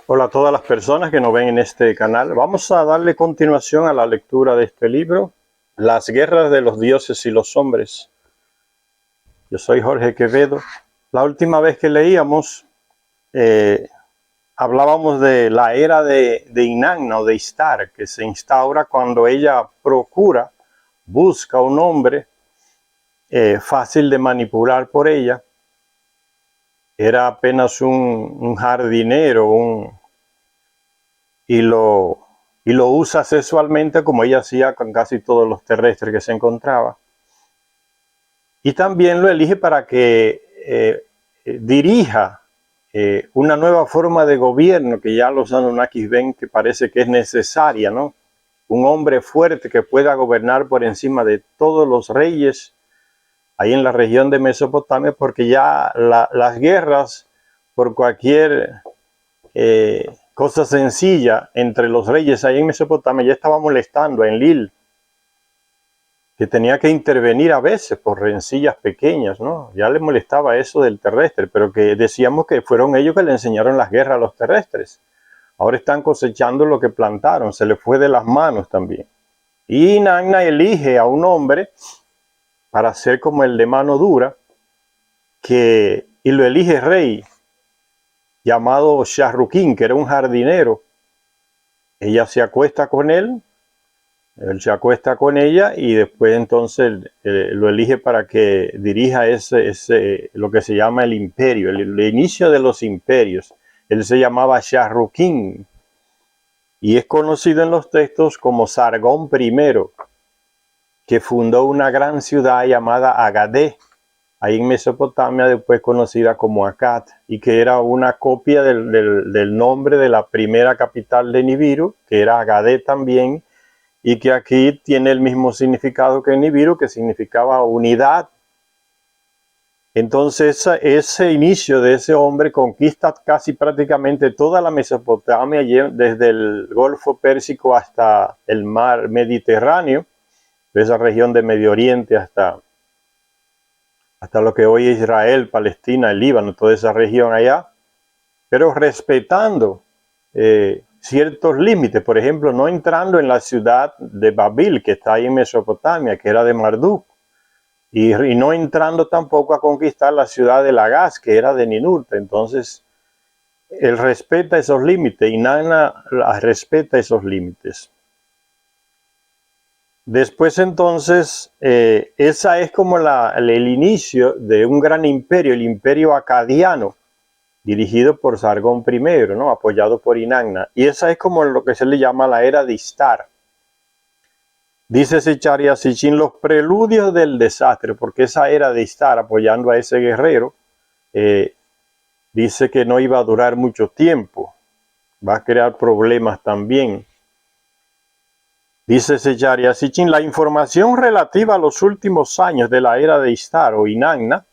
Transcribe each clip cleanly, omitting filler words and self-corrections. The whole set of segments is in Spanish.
Hola a todas las personas que nos ven en este canal. Vamos a darle continuación a la lectura de este libro, Las guerras de los dioses y los hombres. Yo soy Jorge Quevedo. La última vez que leíamos, hablábamos de la era de Inanna o de Ishtar, que se instaura cuando ella busca un hombre fácil de manipular por ella. Era apenas un jardinero, y lo usa sexualmente como ella hacía con casi todos los terrestres que se encontraba. Y también lo elige para que dirija una nueva forma de gobierno que ya los Anunnakis ven que parece que es necesaria, ¿no? Un hombre fuerte que pueda gobernar por encima de todos los reyes ahí en la región de Mesopotamia, porque ya las guerras por cualquier cosa sencilla entre los reyes ahí en Mesopotamia ya estaba molestando a Enlil, que tenía que intervenir a veces por rencillas pequeñas, ¿no? Ya le molestaba eso del terrestre, pero que decíamos que fueron ellos que le enseñaron las guerras a los terrestres. Ahora están cosechando lo que plantaron, se le fue de las manos también. Y Inanna elige a un hombre para ser como el de mano dura, y lo elige rey, llamado Shahrukin, que era un jardinero. Ella se acuesta con él se acuesta con ella y después entonces lo elige para que dirija lo que se llama el imperio, el inicio de los imperios. Él se llamaba Shahrukin y es conocido en los textos como Sargón I, que fundó una gran ciudad llamada Agadé, ahí en Mesopotamia, después conocida como Akkad, y que era una copia del nombre de la primera capital de Nibiru, que era Agadé también, y que aquí tiene el mismo significado que Nibiru, que significaba unidad. Entonces ese inicio de ese hombre conquista casi prácticamente toda la Mesopotamia, desde el Golfo Pérsico hasta el mar Mediterráneo, de esa región de Medio Oriente hasta lo que hoy es Israel, Palestina, el Líbano, toda esa región allá, pero respetando ciertos límites, por ejemplo, no entrando en la ciudad de Babil, que está ahí en Mesopotamia, que era de Marduk, y no entrando tampoco a conquistar la ciudad de Lagash, que era de Ninurta. Entonces, él respeta esos límites, y Inanna respeta esos límites. Después entonces, esa es como el inicio de un gran imperio, el imperio acadiano, dirigido por Sargón I, ¿no? Apoyado por Inanna. Y esa es como lo que se le llama la era de Ishtar. Dice Zecharia Sitchin, los preludios del desastre, porque esa era de Ishtar, apoyando a ese guerrero, dice que no iba a durar mucho tiempo, va a crear problemas también. Dice Zecharia Sitchin, la información relativa a los últimos años de la era de Ishtar o Inanna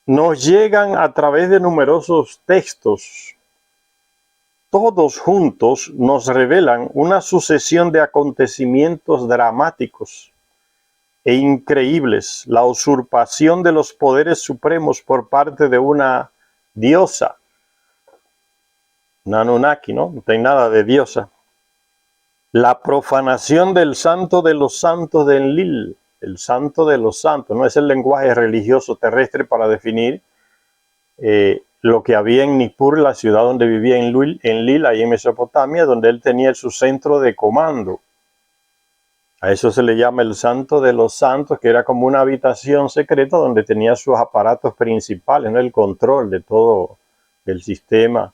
nos llegan a través de numerosos textos. Todos juntos nos revelan una sucesión de acontecimientos dramáticos e increíbles, la usurpación de los poderes supremos por parte de una diosa, una Anunnaki, ¿no? No hay nada de diosa. La profanación del santo de los santos de Enlil, el santo de los santos, no es el lenguaje religioso terrestre para definir lo que había en Nippur, la ciudad donde vivía Enlil, ahí en Mesopotamia, donde él tenía su centro de comando. A eso se le llama el santo de los santos, que era como una habitación secreta donde tenía sus aparatos principales, ¿no? El control de todo el sistema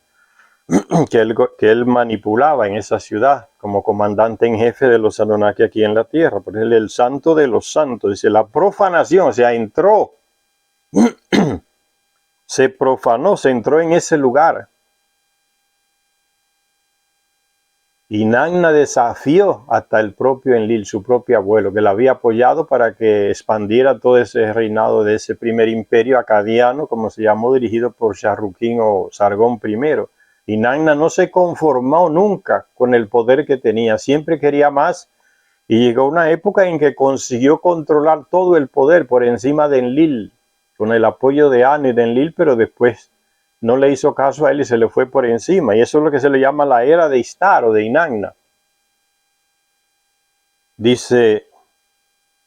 que él manipulaba en esa ciudad como comandante en jefe de los Anunnaki aquí en la tierra. Por ejemplo, el santo de los santos, dice la profanación, o sea, entró, se profanó, se entró en ese lugar. Inanna desafió hasta el propio Enlil, su propio abuelo, que la había apoyado para que expandiera todo ese reinado de ese primer imperio acadiano, como se llamó, dirigido por Shahrukin o Sargón I. Inanna no se conformó nunca con el poder que tenía, siempre quería más, y llegó una época en que consiguió controlar todo el poder por encima de Enlil, con el apoyo de Anu y de Enlil, pero después no le hizo caso a él y se le fue por encima. Y eso es lo que se le llama la era de Istar o de Inanna. Dice,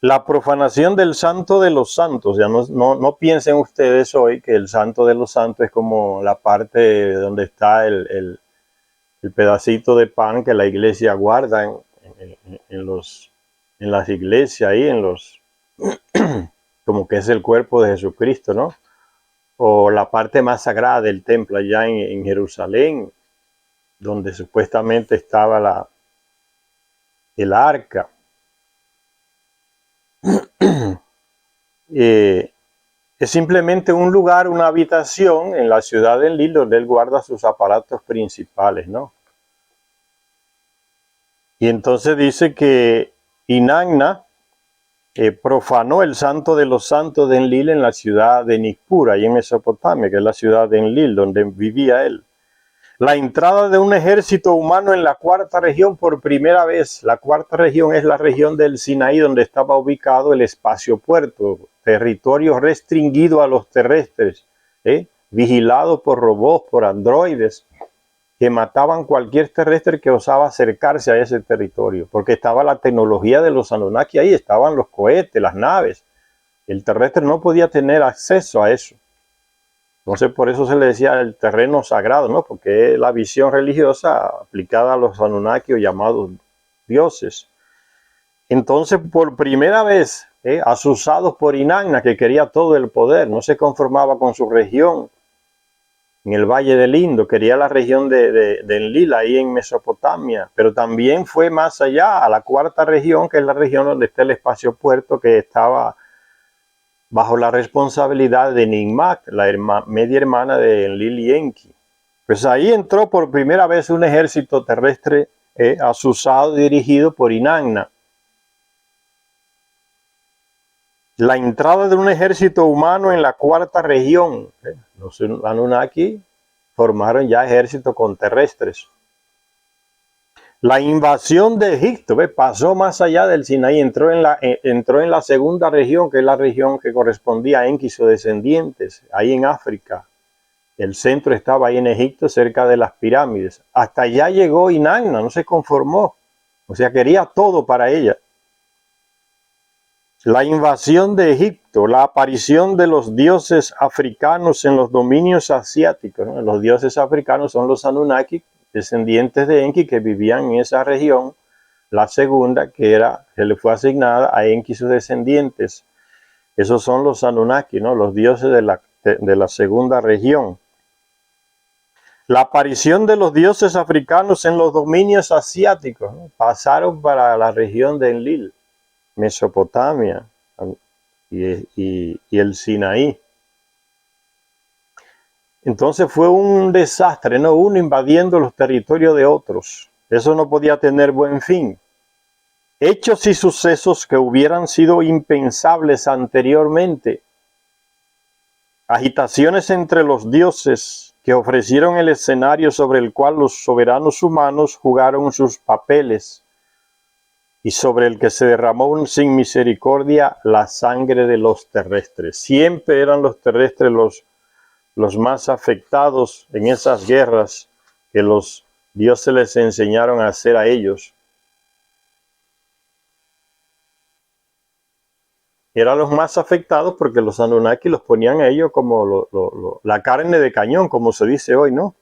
la profanación del santo de los santos. Ya no piensen ustedes hoy que el santo de los santos es como la parte donde está el pedacito de pan que la iglesia guarda en las iglesias ahí, como que es el cuerpo de Jesucristo, ¿no? O la parte más sagrada del templo allá en Jerusalén, donde supuestamente estaba el arca. Es simplemente un lugar, una habitación en la ciudad de Enlil donde él guarda sus aparatos principales, ¿no? Y entonces dice que Inanna profanó el santo de los santos de Enlil en la ciudad de Nispur, ahí en Mesopotamia, que es la ciudad de Enlil, donde vivía él. La entrada de un ejército humano en la cuarta región por primera vez. La cuarta región es la región del Sinaí, donde estaba ubicado el espacio puerto, territorio restringido a los terrestres, vigilado por robots, por androides, que mataban cualquier terrestre que osaba acercarse a ese territorio, porque estaba la tecnología de los Anunnaki ahí, estaban los cohetes, las naves. El terrestre no podía tener acceso a eso. Entonces por eso se le decía el terreno sagrado, ¿no? Porque es la visión religiosa aplicada a los Anunnaki o llamados dioses. Entonces por primera vez, asusados por Inanna, que quería todo el poder, no se conformaba con su región en el Valle del Indo, quería la región de Enlil, ahí en Mesopotamia, pero también fue más allá, a la cuarta región, que es la región donde está el espacio puerto, que estaba bajo la responsabilidad de Ninmah, la media hermana de Enlil y Enki. Pues ahí entró por primera vez un ejército terrestre asusado y dirigido por Inanna. La entrada de un ejército humano en la cuarta región. Los Anunnaki formaron ya ejércitos con terrestres. La invasión de Egipto pasó más allá del Sinaí, entró en la segunda región, que es la región que correspondía a Enki y sus descendientes, ahí en África. El centro estaba ahí en Egipto, cerca de las pirámides. Hasta allá llegó Inanna, no se conformó. O sea, quería todo para ella. La invasión de Egipto, la aparición de los dioses africanos en los dominios asiáticos, ¿no? Los dioses africanos son los Anunnaki, descendientes de Enki, que vivían en esa región. La segunda, se le fue asignada a Enki y sus descendientes. Esos son los Anunnaki, ¿no? Los dioses de la segunda región. La aparición de los dioses africanos en los dominios asiáticos, ¿no? Pasaron para la región de Enlil, Mesopotamia y el Sinaí. Entonces fue un desastre, ¿no? Uno invadiendo los territorios de otros. Eso no podía tener buen fin. Hechos y sucesos que hubieran sido impensables anteriormente. Agitaciones entre los dioses que ofrecieron el escenario sobre el cual los soberanos humanos jugaron sus papeles y sobre el que se derramó sin misericordia la sangre de los terrestres. Siempre eran los terrestres los más afectados en esas guerras que los dioses les enseñaron a hacer a ellos. Eran los más afectados porque los Anunnaki los ponían a ellos como la carne de cañón, como se dice hoy, ¿no?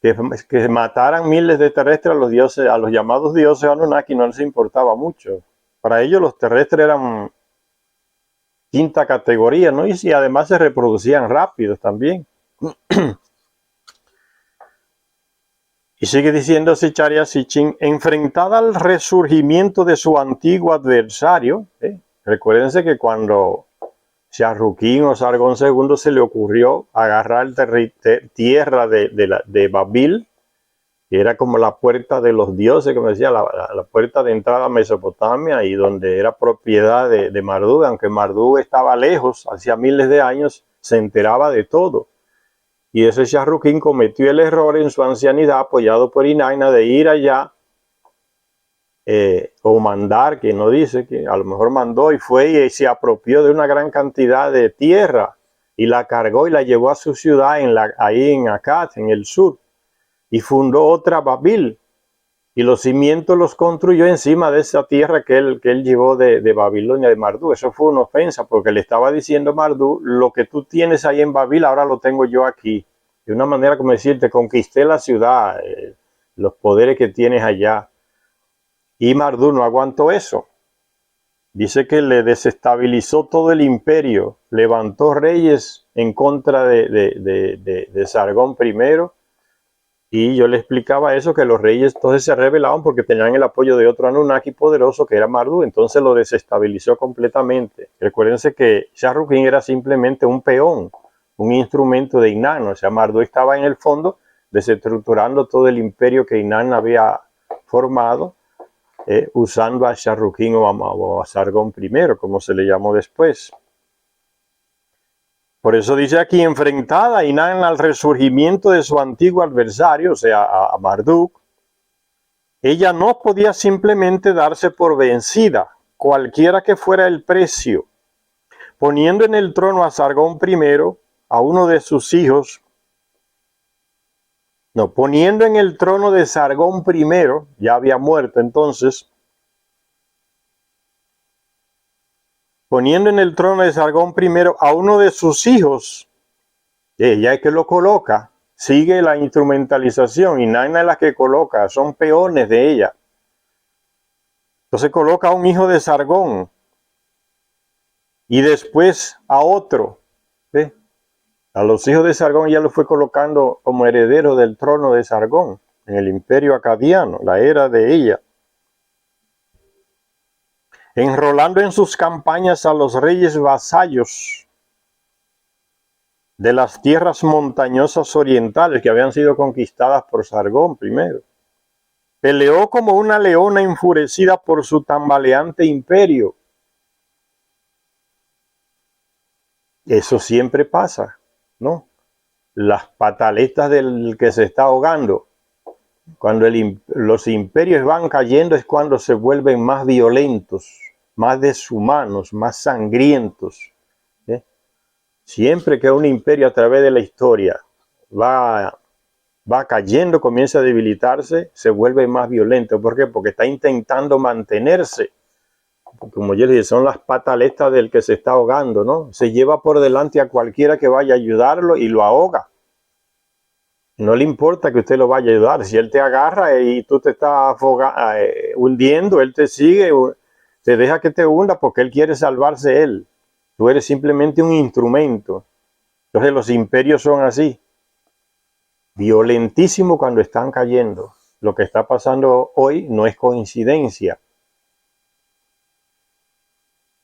Que mataran miles de terrestres a los dioses, a los llamados dioses Anunnaki, no les importaba mucho. Para ellos los terrestres eran quinta categoría, ¿no? Y además se reproducían rápido también. Y sigue diciendo Zecharia Sitchin, enfrentada al resurgimiento de su antiguo adversario, recuérdense que cuando Sharrukin o Sargón II se le ocurrió agarrar tierra de Babil, que era como la puerta de los dioses, como decía, la puerta de entrada a Mesopotamia, y donde era propiedad de Marduk, aunque Marduk estaba lejos, hacía miles de años, se enteraba de todo. Y ese Sharrukin cometió el error en su ancianidad, apoyado por Inanna, de ir allá o mandar, que no dice, que a lo mejor mandó y fue y se apropió de una gran cantidad de tierra y la cargó y la llevó a su ciudad ahí en Akkad, en el sur, y fundó otra Babil, y los cimientos los construyó encima de esa tierra que él llevó de Babilonia, de Marduk. Eso fue una ofensa, porque le estaba diciendo a Marduk: lo que tú tienes ahí en Babil, ahora lo tengo yo aquí. De una manera como decirte, conquisté la ciudad, los poderes que tienes allá. Y Marduk no aguantó eso. Dice que le desestabilizó todo el imperio, levantó reyes en contra de Sargón I, y yo le explicaba eso, que los reyes entonces se rebelaban porque tenían el apoyo de otro Anunnaki poderoso que era Marduk, entonces lo desestabilizó completamente. Recuérdense que Shah Rukh era simplemente un peón, un instrumento de Inanna, o sea, Marduk estaba en el fondo desestructurando todo el imperio que Inanna había formado, usando a Shah Rukh o a Sargón I, como se le llamó después. Por eso dice aquí: enfrentada Inanna al resurgimiento de su antiguo adversario, o sea, a Marduk, ella no podía simplemente darse por vencida, cualquiera que fuera el precio. Poniendo en el trono a Sargón I, a uno de sus hijos, poniendo en el trono de Sargón I, ya había muerto entonces, poniendo en el trono de Sargón I a uno de sus hijos, ella es que lo coloca, sigue la instrumentalización, y Inanna es la que coloca, son peones de ella. Entonces coloca a un hijo de Sargón, y después a otro. ¿Ve? A los hijos de Sargón ya los fue colocando como herederos del trono de Sargón, en el imperio acadiano, la era de ella. Enrolando en sus campañas a los reyes vasallos de las tierras montañosas orientales que habían sido conquistadas por Sargón I. Peleó como una leona enfurecida por su tambaleante imperio. Eso siempre pasa, ¿no? Las pataletas del que se está ahogando. Cuando los imperios van cayendo es cuando se vuelven más violentos, más deshumanos, más sangrientos. Siempre que un imperio a través de la historia va cayendo, comienza a debilitarse, se vuelve más violento. ¿Por qué? Porque está intentando mantenerse. Como yo les dije, son las pataletas del que se está ahogando, ¿no? Se lleva por delante a cualquiera que vaya a ayudarlo y lo ahoga. No le importa que usted lo vaya a ayudar. Si él te agarra y tú te estás hundiendo, él te sigue, te deja que te hunda porque él quiere salvarse él. Tú eres simplemente un instrumento. Entonces los imperios son así. Violentísimo cuando están cayendo. Lo que está pasando hoy no es coincidencia.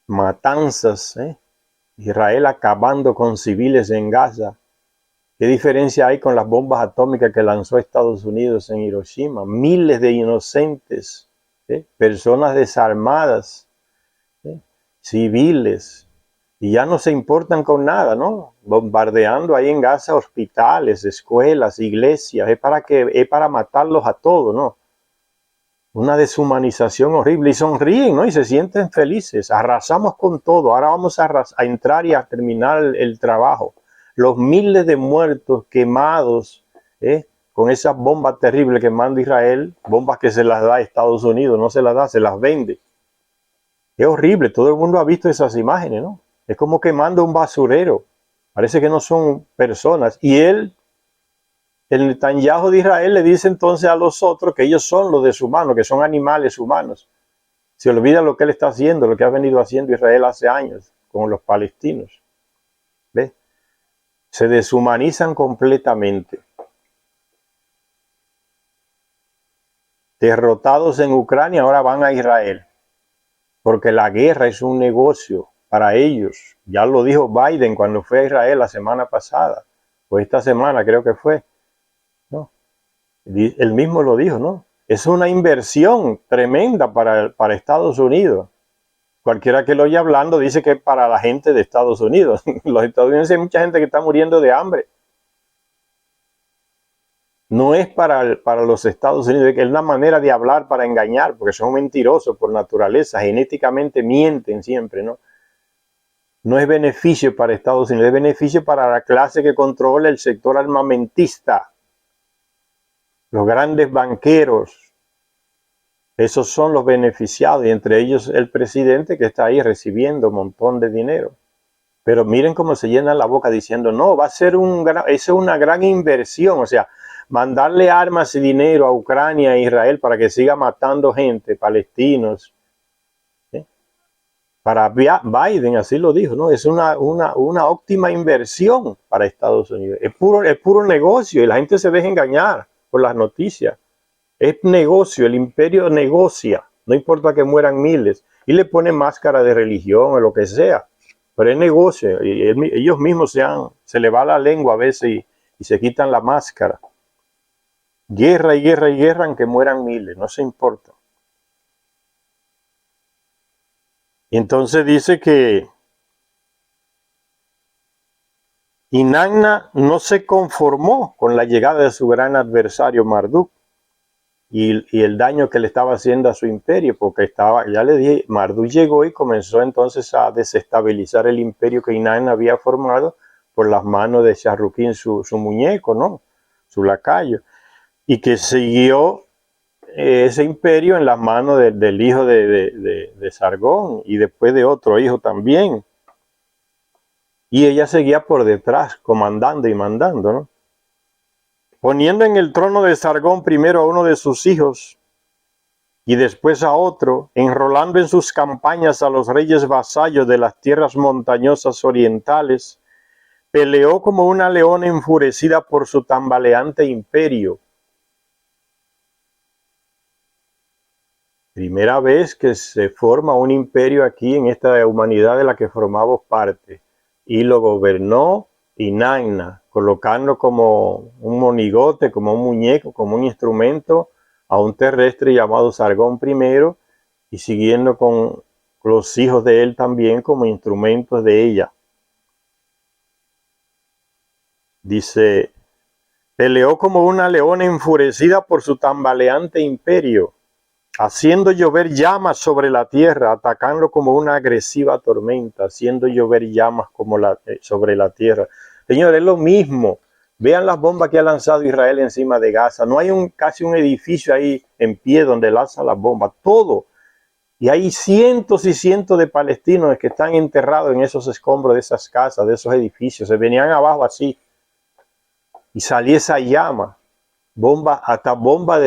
Matanzas, Israel acabando con civiles en Gaza. ¿Qué diferencia hay con las bombas atómicas que lanzó Estados Unidos en Hiroshima? Miles de inocentes, personas desarmadas, civiles, y ya no se importan con nada, ¿no? Bombardeando ahí en Gaza hospitales, escuelas, iglesias, es para matarlos a todos, ¿no? Una deshumanización horrible, y sonríen, ¿no? Y se sienten felices. Arrasamos con todo, ahora vamos a entrar y a terminar el trabajo. Los miles de muertos quemados, con esas bombas terribles que manda Israel, bombas que se las da a Estados Unidos, no se las da, se las vende. Es horrible, todo el mundo ha visto esas imágenes, ¿no? Es como quemando un basurero, parece que no son personas. Y el Netanyahu de Israel le dice entonces a los otros que ellos son los deshumanos, que son animales humanos. Se olvida lo que él está haciendo, lo que ha venido haciendo Israel hace años con los palestinos. ¿Ves? Se deshumanizan completamente. Derrotados en Ucrania, ahora van a Israel. Porque la guerra es un negocio para ellos. Ya lo dijo Biden cuando fue a Israel la semana pasada. O esta semana creo que fue. ¿No? Él mismo lo dijo, ¿no? Es una inversión tremenda para Estados Unidos. Cualquiera que lo oye hablando dice que es para la gente de Estados Unidos. Los estadounidenses, hay mucha gente que está muriendo de hambre. No es para los Estados Unidos, es una manera de hablar para engañar, porque son mentirosos por naturaleza, genéticamente mienten siempre, ¿no? no es beneficio para Estados Unidos, es beneficio para la clase que controla el sector armamentista, los grandes banqueros. Esos son los beneficiados, y entre ellos el presidente que está ahí recibiendo un montón de dinero. Pero miren cómo se llenan la boca diciendo, no, va a ser eso es una gran inversión, o sea, mandarle armas y dinero a Ucrania e Israel para que siga matando gente, palestinos. Para Biden, así lo dijo, ¿no? Es una óptima inversión para Estados Unidos. Es puro negocio y la gente se deja engañar por las noticias. Es negocio, el imperio negocia, no importa que mueran miles, y le ponen máscara de religión o lo que sea, pero es negocio, y ellos mismos se le va la lengua a veces y se quitan la máscara. Guerra y guerra y guerra, aunque mueran miles, no se importa. Y entonces dice que Inanna no se conformó con la llegada de su gran adversario Marduk y el daño que le estaba haciendo a su imperio, porque ya le dije, Marduk llegó y comenzó entonces a desestabilizar el imperio que Inanna había formado por las manos de Sharrukin, su muñeco, ¿no? Su lacayo, y que siguió ese imperio en las manos del hijo de Sargón y después de otro hijo también. Y ella seguía por detrás, comandando y mandando, ¿no? Poniendo en el trono de Sargón primero a uno de sus hijos y después a otro, enrolando en sus campañas a los reyes vasallos de las tierras montañosas orientales, peleó como una leona enfurecida por su tambaleante imperio. Primera vez que se forma un imperio aquí en esta humanidad de la que formamos parte. Y lo gobernó Inanna, colocando como un monigote, como un muñeco, como un instrumento a un terrestre llamado Sargón I, y siguiendo con los hijos de él también como instrumentos de ella. Dice, peleó como una leona enfurecida por su tambaleante imperio, haciendo llover llamas sobre la tierra, atacando como una agresiva tormenta, haciendo llover llamas sobre la tierra. Señores, es lo mismo. Vean las bombas que ha lanzado Israel encima de Gaza. No hay casi un edificio ahí en pie donde lanza las bombas. Todo. Y hay cientos y cientos de palestinos que están enterrados en esos escombros de esas casas, de esos edificios. Se venían abajo así. Y salía esa llama. Bombas, hasta bombas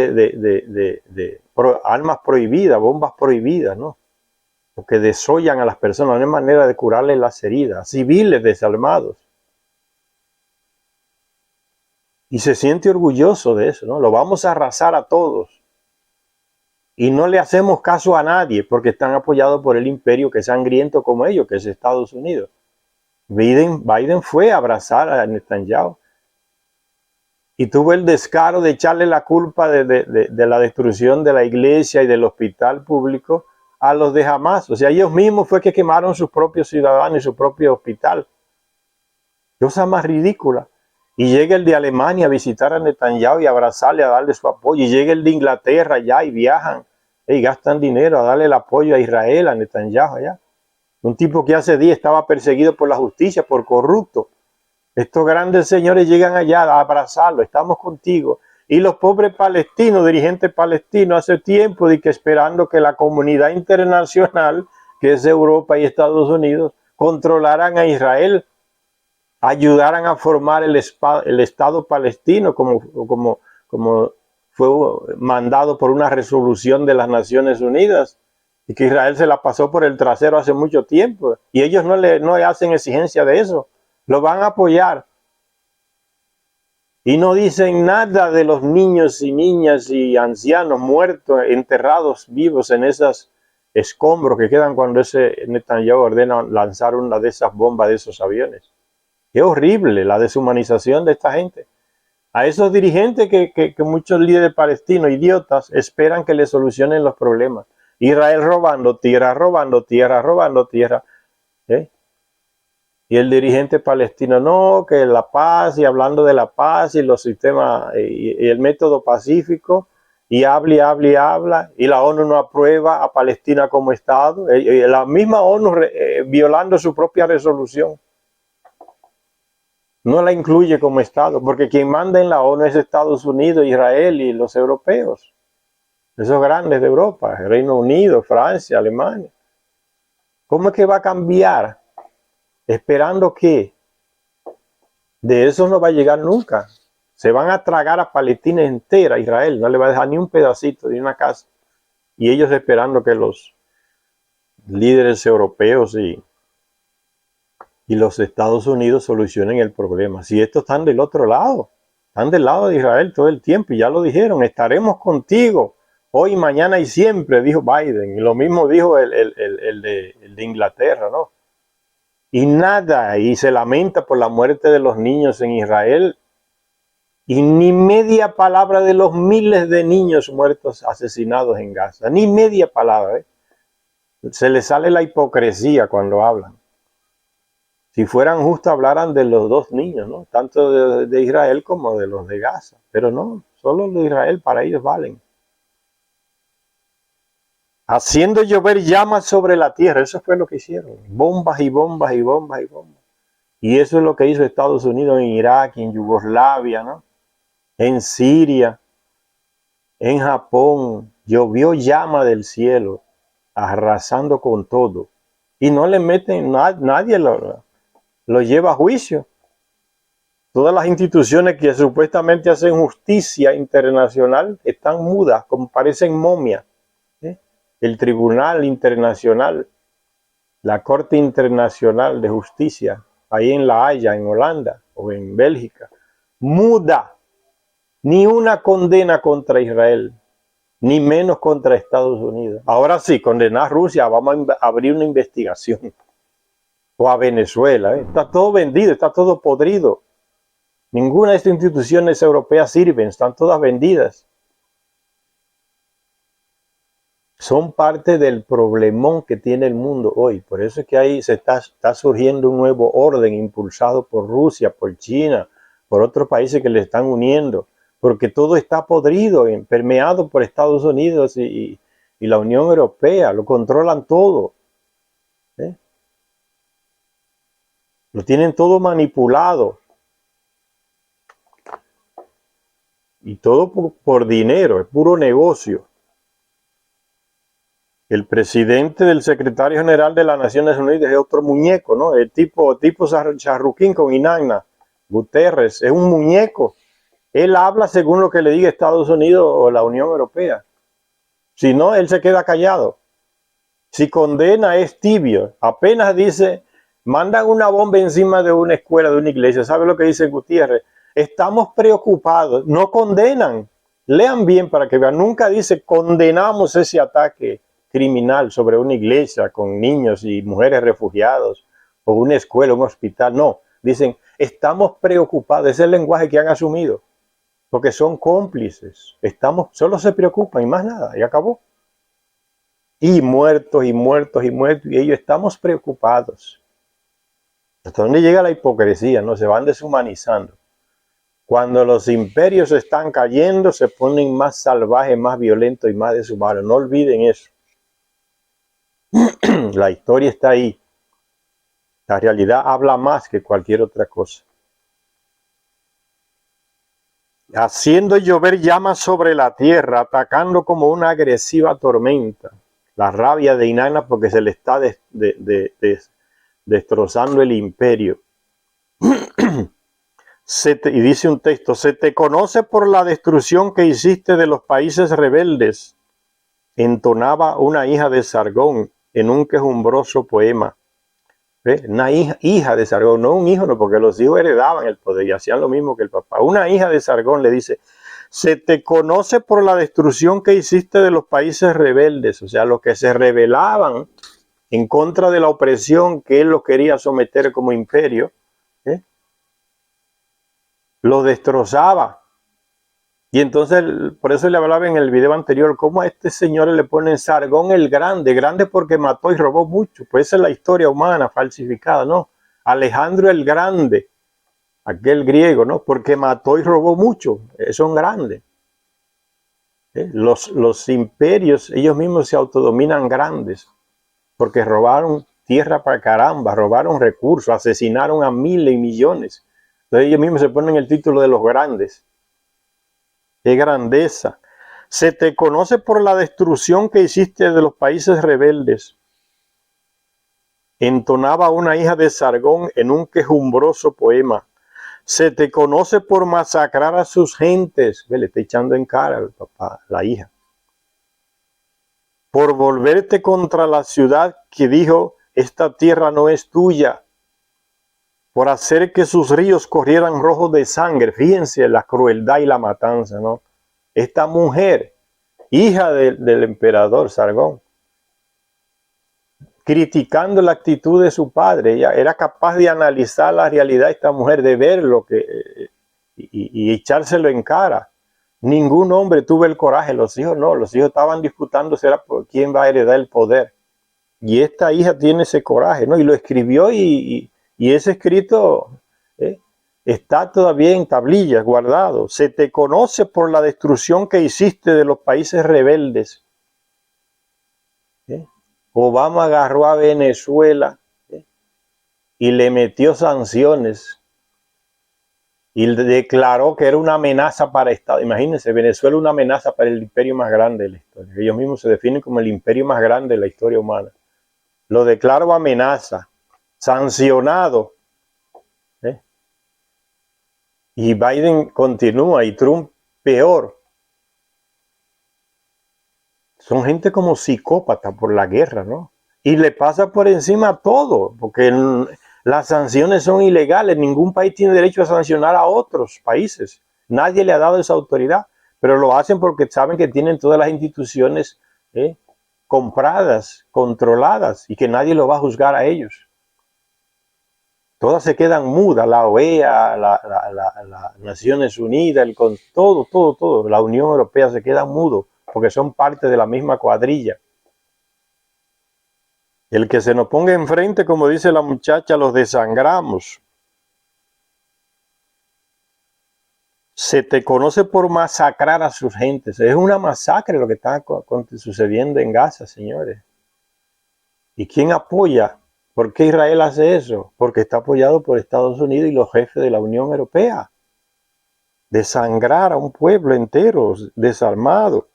armas prohibidas, bombas prohibidas, ¿no? Porque desollan a las personas, no hay manera de curarles las heridas, civiles desarmados. Y se siente orgulloso de eso, ¿no? Lo vamos a arrasar a todos. Y no le hacemos caso a nadie porque están apoyados por el imperio que es sangriento como ellos, que es Estados Unidos. Biden fue a abrazar a Netanyahu y tuvo el descaro de echarle la culpa de la destrucción de la iglesia y del hospital público a los de Hamas. O sea, ellos mismos fue que quemaron sus propios ciudadanos y su propio hospital. Cosa más ridícula. Y llega el de Alemania a visitar a Netanyahu y a abrazarle, a darle su apoyo. Y llega el de Inglaterra allá y viajan y gastan dinero a darle el apoyo a Israel, a Netanyahu allá. Un tipo que hace días estaba perseguido por la justicia, por corrupto. Estos grandes señores llegan allá a abrazarlo, estamos contigo. Y los pobres palestinos, dirigentes palestinos, hace tiempo de que esperando que la comunidad internacional, que es Europa y Estados Unidos, controlaran a Israel, ayudaran a formar el Estado palestino como fue mandado por una resolución de las Naciones Unidas, y que Israel se la pasó por el trasero hace mucho tiempo. Y ellos no le hacen exigencia de eso. Lo van a apoyar. Y no dicen nada de los niños y niñas y ancianos muertos, enterrados vivos en esos escombros que quedan cuando ese Netanyahu ordena lanzar una de esas bombas de esos aviones. Qué horrible la deshumanización de esta gente. A esos dirigentes que muchos líderes palestinos, idiotas, esperan que le solucionen los problemas. Israel robando tierra, robando tierra, robando tierra. Y el dirigente palestino, no, que la paz, y hablando de la paz y los sistemas y el método pacífico, y habla y habla y habla, y la ONU no aprueba a Palestina como Estado, la misma ONU violando su propia resolución. No la incluye como Estado, porque quien manda en la ONU es Estados Unidos, Israel y los europeos, esos grandes de Europa, el Reino Unido, Francia, Alemania. ¿Cómo es que va a cambiar? Esperando que de eso no va a llegar nunca. Se van a tragar a Palestina entera, Israel, no le va a dejar ni un pedacito de una casa. Y ellos esperando que los líderes europeos y los Estados Unidos solucionen el problema. Si estos están del otro lado, están del lado de Israel todo el tiempo, y ya lo dijeron, estaremos contigo hoy, mañana y siempre, dijo Biden. Y lo mismo dijo el de Inglaterra, ¿no? Y nada, y se lamenta por la muerte de los niños en Israel, y ni media palabra de los miles de niños muertos, asesinados en Gaza, ni media palabra, ¿eh? Se les sale la hipocresía cuando hablan. Si fueran justos hablaran de los dos niños, ¿no? Tanto de Israel como de los de Gaza, pero no, solo los de Israel para ellos valen. Haciendo llover llamas sobre la tierra, eso fue lo que hicieron, bombas y bombas y bombas y bombas. Y eso es lo que hizo Estados Unidos en Irak, en Yugoslavia, ¿no? En Siria, en Japón, llovió llama del cielo, arrasando con todo. Y no le meten, nadie lo lleva a juicio. Todas las instituciones que supuestamente hacen justicia internacional están mudas, como parecen momias. El Tribunal Internacional, la Corte Internacional de Justicia, ahí en La Haya, en Holanda o en Bélgica, muda. Ni una condena contra Israel, ni menos contra Estados Unidos. Ahora sí, condenar a Rusia, vamos a abrir una investigación. O a Venezuela, está todo vendido, está todo podrido. Ninguna de estas instituciones europeas sirven, están todas vendidas. Son parte del problemón que tiene el mundo hoy. Por eso es que ahí está surgiendo un nuevo orden impulsado por Rusia, por China, por otros países que le están uniendo. Porque todo está podrido, permeado por Estados Unidos y la Unión Europea. Lo controlan todo. Lo tienen todo manipulado. Y todo por dinero, es puro negocio. El presidente del secretario general de las Naciones Unidas es otro muñeco, ¿no? El tipo charruquín con Inanna, Guterres, es un muñeco. Él habla según lo que le diga Estados Unidos o la Unión Europea. Si no, él se queda callado. Si condena, es tibio. Apenas dice, mandan una bomba encima de una escuela, de una iglesia. ¿Sabe lo que dice Gutiérrez? Estamos preocupados. No condenan. Lean bien para que vean. Nunca dice, condenamos ese ataque criminal sobre una iglesia con niños y mujeres refugiados, o una escuela, un hospital. No, dicen, estamos preocupados. Ese es el lenguaje que han asumido, porque son cómplices. Solo se preocupan y más nada, y acabó. Y muertos y muertos y muertos, y ellos estamos preocupados. ¿Hasta dónde llega la hipocresía? No, se van deshumanizando. Cuando los imperios están cayendo, se ponen más salvajes, más violentos y más deshumanos. No olviden eso. La historia está ahí. La realidad habla más que cualquier otra cosa. Haciendo llover llamas sobre la tierra, atacando como una agresiva tormenta. La rabia de Inanna porque se le está destrozando el imperio. Y dice un texto, se te conoce por la destrucción que hiciste de los países rebeldes, entonaba una hija de Sargón en un quejumbroso poema. ¿Ve? Una hija de Sargón, no un hijo, no, porque los hijos heredaban el poder y hacían lo mismo que el papá. Una hija de Sargón le dice, se te conoce por la destrucción que hiciste de los países rebeldes, o sea, los que se rebelaban en contra de la opresión que él los quería someter como imperio, los destrozaba. Y entonces, por eso le hablaba en el video anterior, cómo a este señor le ponen Sargón el Grande, grande porque mató y robó mucho. Pues esa es la historia humana falsificada, ¿no? Alejandro el Grande, aquel griego, ¿no? Porque mató y robó mucho, son grandes. Los imperios, ellos mismos se autodominan grandes, porque robaron tierra para caramba, robaron recursos, asesinaron a miles y millones. Entonces ellos mismos se ponen el título de los grandes. ¡Qué grandeza! Se te conoce por la destrucción que hiciste de los países rebeldes. Entonaba una hija de Sargón en un quejumbroso poema. Se te conoce por masacrar a sus gentes. Le está echando en cara al papá, la hija. Por volverte contra la ciudad que dijo, esta tierra no es tuya. Por hacer que sus ríos corrieran rojos de sangre. Fíjense la crueldad y la matanza, ¿no? Esta mujer, hija del emperador Sargón, criticando la actitud de su padre, ella era capaz de analizar la realidad de esta mujer, de ver lo que y echárselo en cara. Ningún hombre tuvo el coraje, los hijos no, los hijos estaban disputándose por quién va a heredar el poder. Y esta hija tiene ese coraje, ¿no? Y lo escribió y ese escrito está todavía en tablillas, guardado. Se te conoce por la destrucción que hiciste de los países rebeldes. Obama agarró a Venezuela y le metió sanciones y declaró que era una amenaza para Estados Unidos. Imagínense, Venezuela es una amenaza para el imperio más grande de la historia. Ellos mismos se definen como el imperio más grande de la historia humana. Lo declaró amenaza, sancionado. Y Biden continúa y Trump peor. Son gente como psicópata por la guerra, ¿no? Y le pasa por encima todo, porque las sanciones son ilegales. Ningún país tiene derecho a sancionar a otros países. Nadie le ha dado esa autoridad, pero lo hacen porque saben que tienen todas las instituciones compradas, controladas, y que nadie lo va a juzgar a ellos. Todas se quedan mudas, la OEA, las Naciones Unidas, todo, la Unión Europea se quedan mudos, porque son parte de la misma cuadrilla. El que se nos ponga enfrente, como dice la muchacha, los desangramos. Se te conoce por masacrar a sus gentes. Es una masacre lo que está sucediendo en Gaza, señores. ¿Y quién apoya? ¿Por qué Israel hace eso? Porque está apoyado por Estados Unidos y los jefes de la Unión Europea. Desangrar a un pueblo entero, desarmado,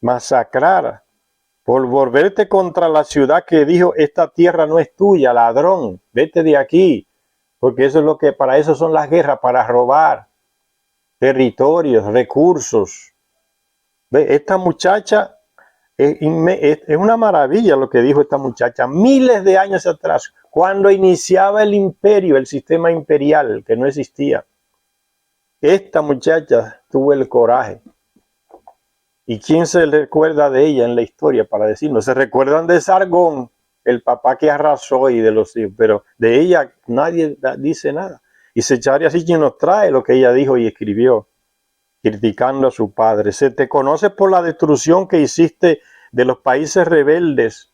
masacrar, por volverte contra la ciudad que dijo, esta tierra no es tuya, ladrón, vete de aquí, porque eso es lo que, para eso son las guerras, para robar territorios, recursos. ¿Ve? Esta muchacha es una maravilla lo que dijo esta muchacha, miles de años atrás, cuando iniciaba el imperio, el sistema imperial, que no existía. Esta muchacha tuvo el coraje. ¿Y quién se recuerda de ella en la historia para decirnos? Se recuerdan de Sargón, el papá que arrasó y de los hijos, pero de ella nadie dice nada. Y Secharya así quien nos trae lo que ella dijo y escribió, criticando a su padre. Se te conoce por la destrucción que hiciste de los países rebeldes.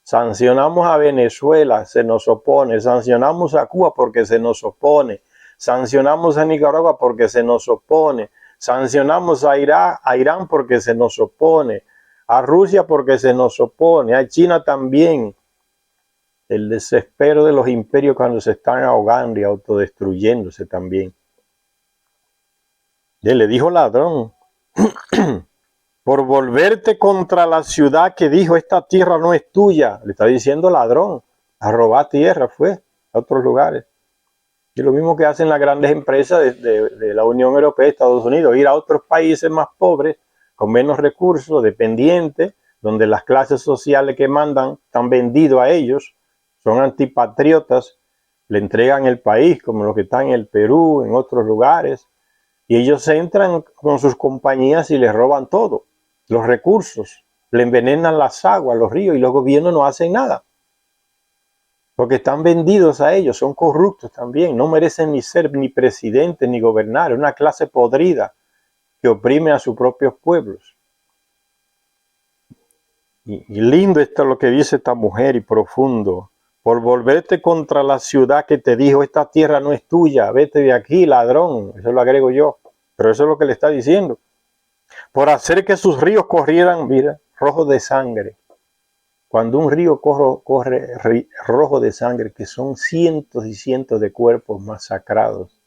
Sancionamos a Venezuela, se nos opone. Sancionamos a Cuba porque se nos opone. Sancionamos a Nicaragua porque se nos opone. Sancionamos a Irán porque se nos opone, a Rusia porque se nos opone, a China también. El desespero de los imperios cuando se están ahogando y autodestruyéndose también. Y le dijo ladrón, por volverte contra la ciudad que dijo, esta tierra no es tuya. Le está diciendo ladrón, a robar tierra fue a otros lugares. Y lo mismo que hacen las grandes empresas de la Unión Europea y Estados Unidos, ir a otros países más pobres, con menos recursos, dependientes, donde las clases sociales que mandan están vendidos a ellos, son antipatriotas, le entregan el país, como los que están en el Perú, en otros lugares, y ellos entran con sus compañías y les roban todo, los recursos, le envenenan las aguas, los ríos, y los gobiernos no hacen nada. Porque están vendidos a ellos, son corruptos también, no merecen ni ser ni presidentes ni gobernar, es una clase podrida que oprime a sus propios pueblos. Y lindo esto es lo que dice esta mujer y profundo. Por volverte contra la ciudad que te dijo, esta tierra no es tuya, vete de aquí, ladrón. Eso lo agrego yo, pero eso es lo que le está diciendo. por hacer que sus ríos corrieran, mira, rojos de sangre. Cuando un río corre rojo de sangre, que son cientos y cientos de cuerpos masacrados.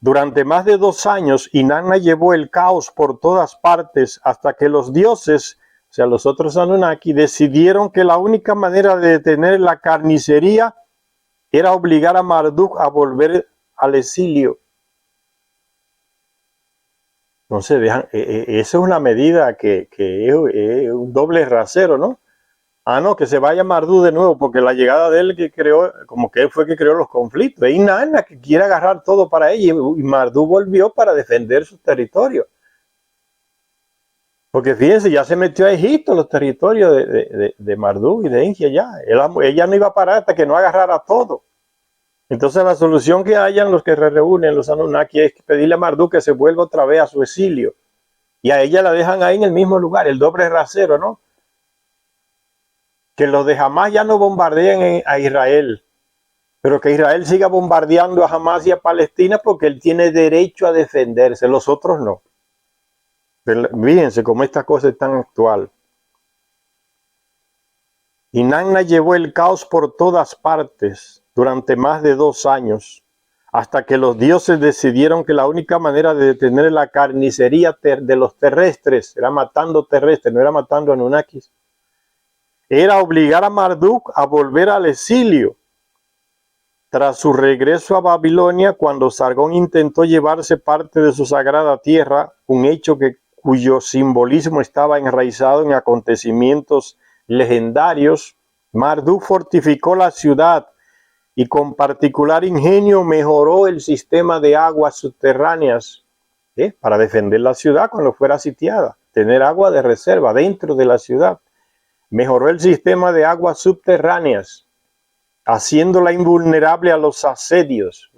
Durante más de 2 años, Inanna llevó el caos por todas partes hasta que los dioses, o sea, los otros Anunnaki, decidieron que la única manera de detener la carnicería era obligar a Marduk a volver al exilio. Entonces, esa es una medida que es un doble rasero, ¿no? Ah, no, que se vaya Marduk de nuevo, porque la llegada de él que creó, como que él fue que creó los conflictos. Es Inanna que quiere agarrar todo para ella y Marduk volvió para defender su territorio. Porque fíjense, ya se metió a Egipto, los territorios de Marduk y de Enkia ya. Ella no iba a parar hasta que no agarrara todo. Entonces la solución que hayan los que reúnen, los Anunnaki, es pedirle a Marduk que se vuelva otra vez a su exilio. Y a ella la dejan ahí en el mismo lugar, el doble rasero, ¿no? Que los de Hamas ya no bombardeen a Israel, pero que Israel siga bombardeando a Hamas y a Palestina porque él tiene derecho a defenderse, los otros no. Pero fíjense cómo esta cosa es tan actual. Inanna llevó el caos por todas partes durante más de 2 años, hasta que los dioses decidieron que la única manera de detener la carnicería de los terrestres, era matando terrestres, no era matando Anunnakis, era obligar a Marduk a volver al exilio. Tras su regreso a Babilonia, cuando Sargón intentó llevarse parte de su sagrada tierra, un hecho cuyo simbolismo estaba enraizado en acontecimientos legendarios, Marduk fortificó la ciudad y con particular ingenio mejoró el sistema de aguas subterráneas para defender la ciudad cuando fuera sitiada, tener agua de reserva dentro de la ciudad. Mejoró el sistema de aguas subterráneas, haciéndola invulnerable a los asedios.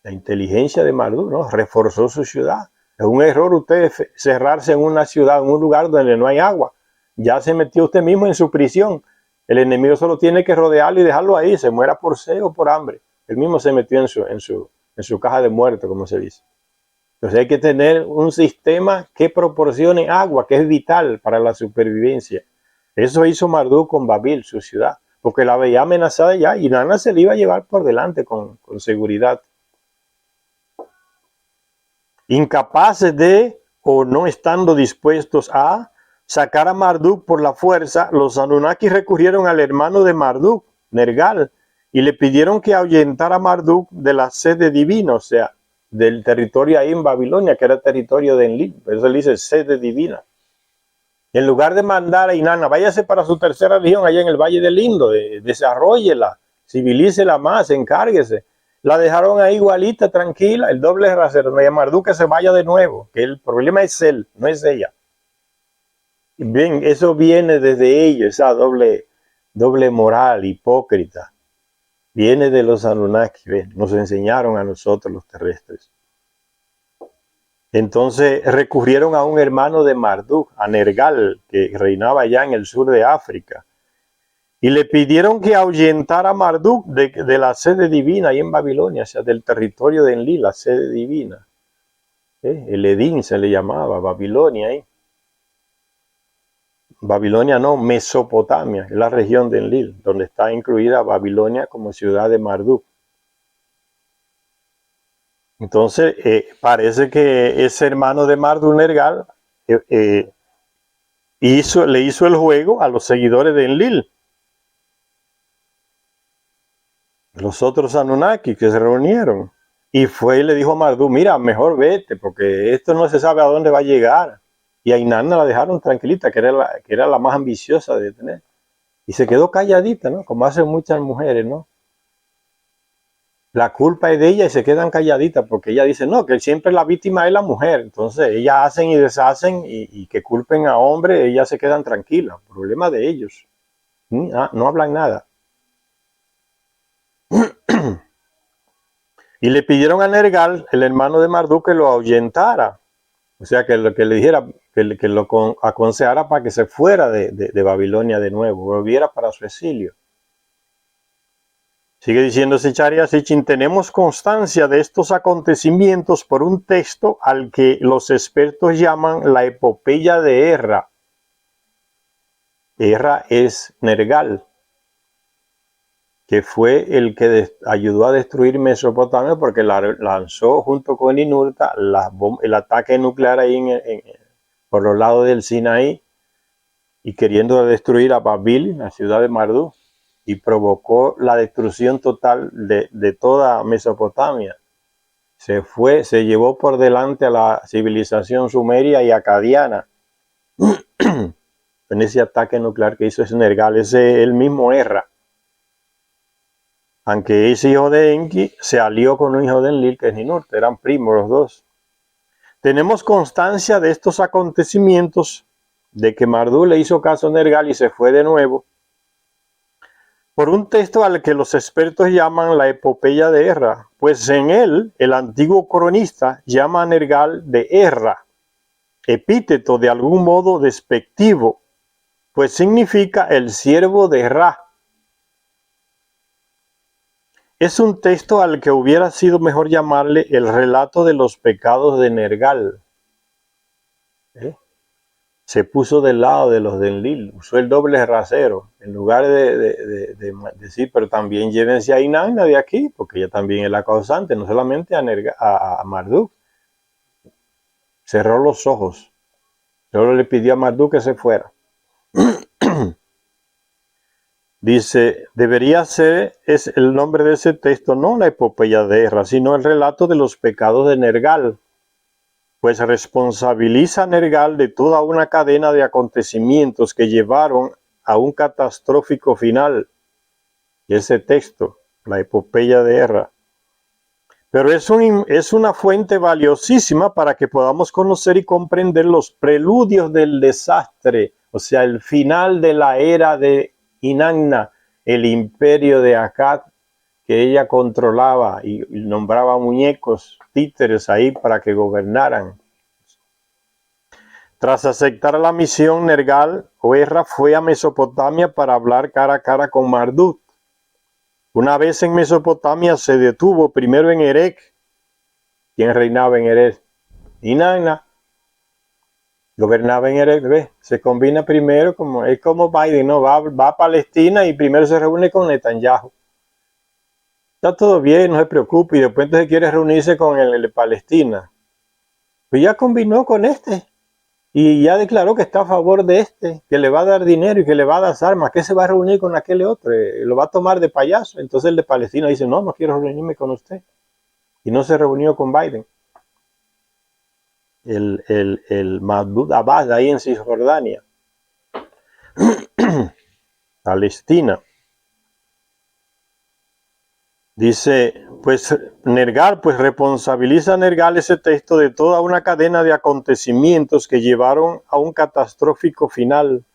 La inteligencia de Marduk, ¿no? Reforzó su ciudad. Es un error usted cerrarse en una ciudad, en un lugar donde no hay agua. Ya se metió usted mismo en su prisión. El enemigo solo tiene que rodearlo y dejarlo ahí, se muera por sed o por hambre. Él mismo se metió en su caja de muerto, como se dice. Entonces hay que tener un sistema que proporcione agua, que es vital para la supervivencia. Eso hizo Marduk con Babil, su ciudad, porque la veía amenazada ya y Inanna se la iba a llevar por delante con seguridad. Incapaces de, o no estando dispuestos a, sacar a Marduk por la fuerza, los Anunnaki recurrieron al hermano de Marduk, Nergal, y le pidieron que ahuyentara a Marduk de la sede divina, o sea, del territorio ahí en Babilonia, que era territorio de Enlil. Por eso le dice sede divina. En lugar de mandar a Inanna, váyase para su tercera región allá en el Valle del Indo, desarróllela, civilícela más, encárguese. La dejaron ahí igualita, tranquila, el doble rasero. No hay a Marduk que se vaya de nuevo, que el problema es él, no es ella. Bien, eso viene desde ellos, esa doble moral hipócrita. Viene de los Anunnaki, ¿ven? Nos enseñaron a nosotros los terrestres. Entonces recurrieron a un hermano de Marduk, a Nergal, que reinaba allá en el sur de África. Y le pidieron que ahuyentara a Marduk de la sede divina ahí en Babilonia, o sea, del territorio de Enlil, la sede divina. El Edín se le llamaba, Babilonia ahí. Babilonia no, Mesopotamia, es la región de Enlil, donde está incluida Babilonia como ciudad de Marduk. Entonces, parece que ese hermano de Marduk, Nergal, le hizo el juego a los seguidores de Enlil. Los otros Anunnaki que se reunieron. Y fue y le dijo a Marduk, mira, mejor vete, porque esto no se sabe a dónde va a llegar. Y a Inanna la dejaron tranquilita, que era la más ambiciosa de tener. Y se quedó calladita, ¿no? Como hacen muchas mujeres, ¿no? La culpa es de ella y se quedan calladitas porque ella dice, no, que siempre la víctima es la mujer. Entonces ellas hacen y deshacen y que culpen a hombres, ellas se quedan tranquilas. Problema de ellos. No hablan nada. Y le pidieron a Nergal, el hermano de Marduk, que lo ahuyentara. O sea, que le dijera, que lo aconsejara para que se fuera de Babilonia de nuevo, volviera para su exilio. Sigue diciendo Zecharia Sitchin, tenemos constancia de estos acontecimientos por un texto al que los expertos llaman la epopeya de Erra. Erra es Nergal, que fue el que ayudó a destruir Mesopotamia porque lanzó junto con Ninurta el ataque nuclear ahí por los lados del Sinaí y queriendo destruir a Babil, la ciudad de Marduk, y provocó la destrucción total de toda Mesopotamia. Se llevó por delante a la civilización sumeria y acadiana en ese ataque nuclear que hizo Nergal. Ese el mismo Erra. Aunque ese hijo de Enki se alió con un hijo de Enlil, que es Ninurta, eran primos los dos. Tenemos constancia de estos acontecimientos, de que Marduk le hizo caso a Nergal y se fue de nuevo, por un texto al que los expertos llaman la epopeya de Erra, pues en él el antiguo cronista llama a Nergal de Erra, epíteto de algún modo despectivo, pues significa el siervo de Ra. Es un texto al que hubiera sido mejor llamarle el relato de los pecados de Nergal. Se puso del lado de los de Enlil, usó el doble rasero, en lugar de decir, pero también llévense a Inanna de aquí, porque ella también es la causante, no solamente a Marduk. Cerró los ojos, solo le pidió a Marduk que se fuera. Dice, debería ser es el nombre de ese texto, no la epopeya de Erra, sino el relato de los pecados de Nergal, pues responsabiliza a Nergal de toda una cadena de acontecimientos que llevaron a un catastrófico final. Y ese texto, la epopeya de Erra. Pero es una fuente valiosísima para que podamos conocer y comprender los preludios del desastre, o sea, el final de la era de Inanna, el imperio de Akkad, que ella controlaba y nombraba muñecos, títeres ahí para que gobernaran. Tras aceptar la misión, Nergal o Erra fue a Mesopotamia para hablar cara a cara con Marduk. Una vez en Mesopotamia se detuvo primero en Erech. ¿Quién reinaba en Erech? Inanna. Gobernaba en Erech, ¿ves? Se combina primero, es como Biden, ¿no? Va a Palestina y primero se reúne con Netanyahu. Está todo bien, no se preocupe, y después entonces quiere reunirse con el de Palestina. Pues ya combinó con este, y ya declaró que está a favor de este, que le va a dar dinero y que le va a dar armas, que se va a reunir con aquel otro, lo va a tomar de payaso. Entonces el de Palestina dice, no quiero reunirme con usted. Y no se reunió con Biden. El Mahmoud Abbas, ahí en Cisjordania, Palestina. Dice, pues Nergal, pues responsabiliza a Nergal ese texto de toda una cadena de acontecimientos que llevaron a un catastrófico final.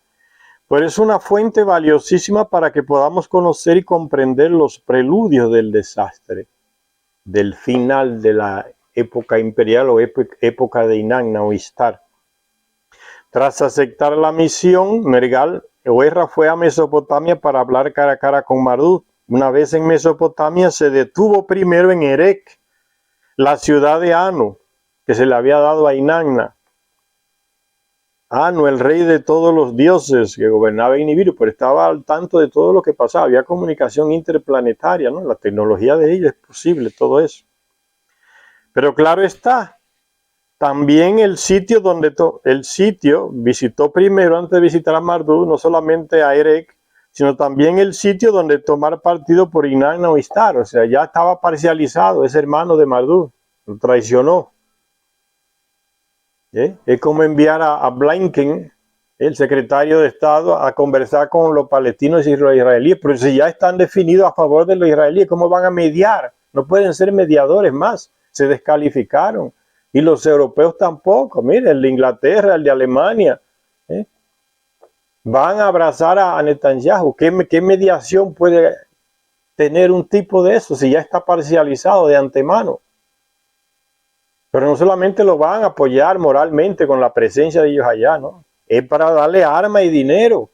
Pero es una fuente valiosísima para que podamos conocer y comprender los preludios del desastre, del final de la época imperial o época de Inanna o Istar. Tras aceptar la misión, Nergal o Erra fue a Mesopotamia para hablar cara a cara con Marduk. Una vez en Mesopotamia se detuvo primero en Erech, la ciudad de Anu, que se le había dado a Inanna. Anu, el rey de todos los dioses que gobernaba en Nibiru, pero estaba al tanto de todo lo que pasaba. Había comunicación interplanetaria, ¿no? La tecnología de ella es posible, todo eso. Pero claro está, también el sitio visitó primero, antes de visitar a Marduk, no solamente a Erech, sino también el sitio donde tomar partido por Inanna o Istar. O sea, ya estaba parcializado, es hermano de Marduk, lo traicionó. Es como enviar a Blinken, el secretario de Estado, a conversar con los palestinos y los israelíes, pero si ya están definidos a favor de los israelíes, ¿cómo van a mediar? No pueden ser mediadores más, se descalificaron. Y los europeos tampoco, miren, el de Inglaterra, el de Alemania, van a abrazar a Netanyahu. ¿Qué mediación puede tener un tipo de eso si ya está parcializado de antemano? Pero no solamente lo van a apoyar moralmente con la presencia de ellos allá, ¿no? Es para darle armas y dinero.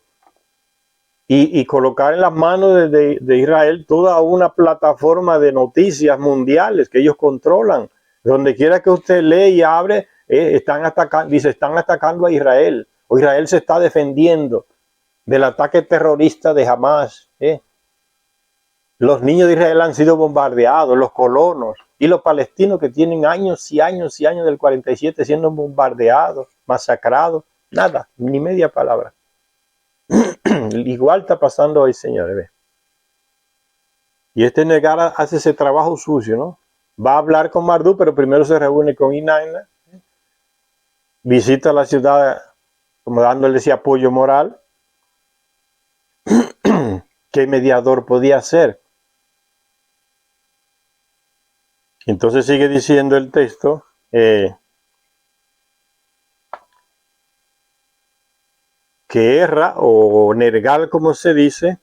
y colocar en las manos de Israel toda una plataforma de noticias mundiales que ellos controlan. Donde quiera que usted lee y abre, están atacando a Israel, o Israel se está defendiendo del ataque terrorista de Hamas. Los niños de Israel han sido bombardeados, los colonos y los palestinos que tienen años y años y años del 47 siendo bombardeados, masacrados, nada, ni media palabra. Igual está pasando hoy, señores. Y este Negar hace ese trabajo sucio, ¿no? Va a hablar con Marduk, pero primero se reúne con Inanna, visita la ciudad como dándole ese apoyo moral. ¿Qué mediador podía ser? Entonces sigue diciendo el texto, que Erra, o Nergal como se dice,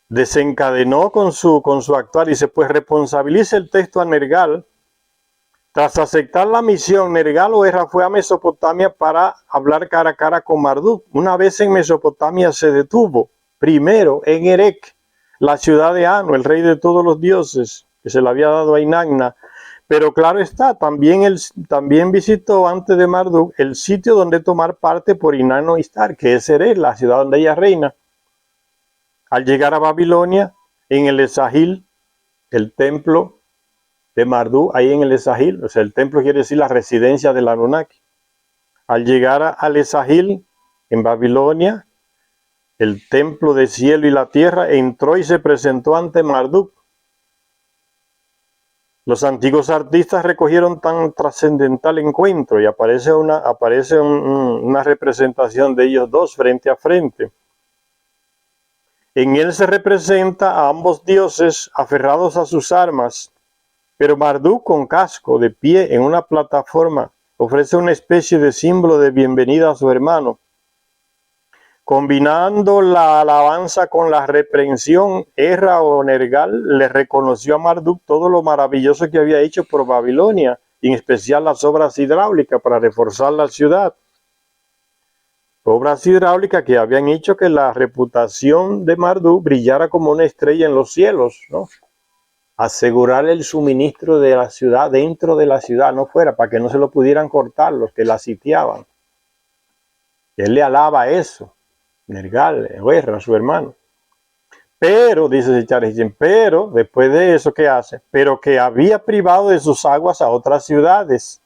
desencadenó con su actuar. Dice, pues responsabiliza el texto a Nergal. Tras aceptar la misión, Nergal o Erra fue a Mesopotamia para hablar cara a cara con Marduk. Una vez en Mesopotamia se detuvo, primero en Erech, la ciudad de Anu, el rey de todos los dioses, que se le había dado a Inanna. Pero claro está, también visitó antes de Marduk el sitio donde tomar parte por Inanna Istar, que es Erech, la ciudad donde ella reina. Al llegar a Babilonia, en el Esagil, el templo de Marduk, ahí en el Esagil, o sea, el templo quiere decir la residencia del Anunnaki. Al llegar al Esagil, en Babilonia, el templo del cielo y la tierra, entró y se presentó ante Marduk. Los antiguos artistas recogieron tan trascendental encuentro y aparece una representación de ellos dos frente a frente. En él se representa a ambos dioses aferrados a sus armas, pero Marduk con casco, de pie en una plataforma, ofrece una especie de símbolo de bienvenida a su hermano. Combinando la alabanza con la reprensión, Erra o Nergal le reconoció a Marduk todo lo maravilloso que había hecho por Babilonia, en especial las obras hidráulicas para reforzar la ciudad. Obras hidráulicas que habían hecho que la reputación de Marduk brillara como una estrella en los cielos, ¿no? Asegurar el suministro de la ciudad dentro de la ciudad, no fuera, para que no se lo pudieran cortar los que la sitiaban. Él le alaba eso. Nergal, Erra, su hermano. Pero, dice Sicharichin, pero después de eso, ¿qué hace? Pero que había privado de sus aguas a otras ciudades.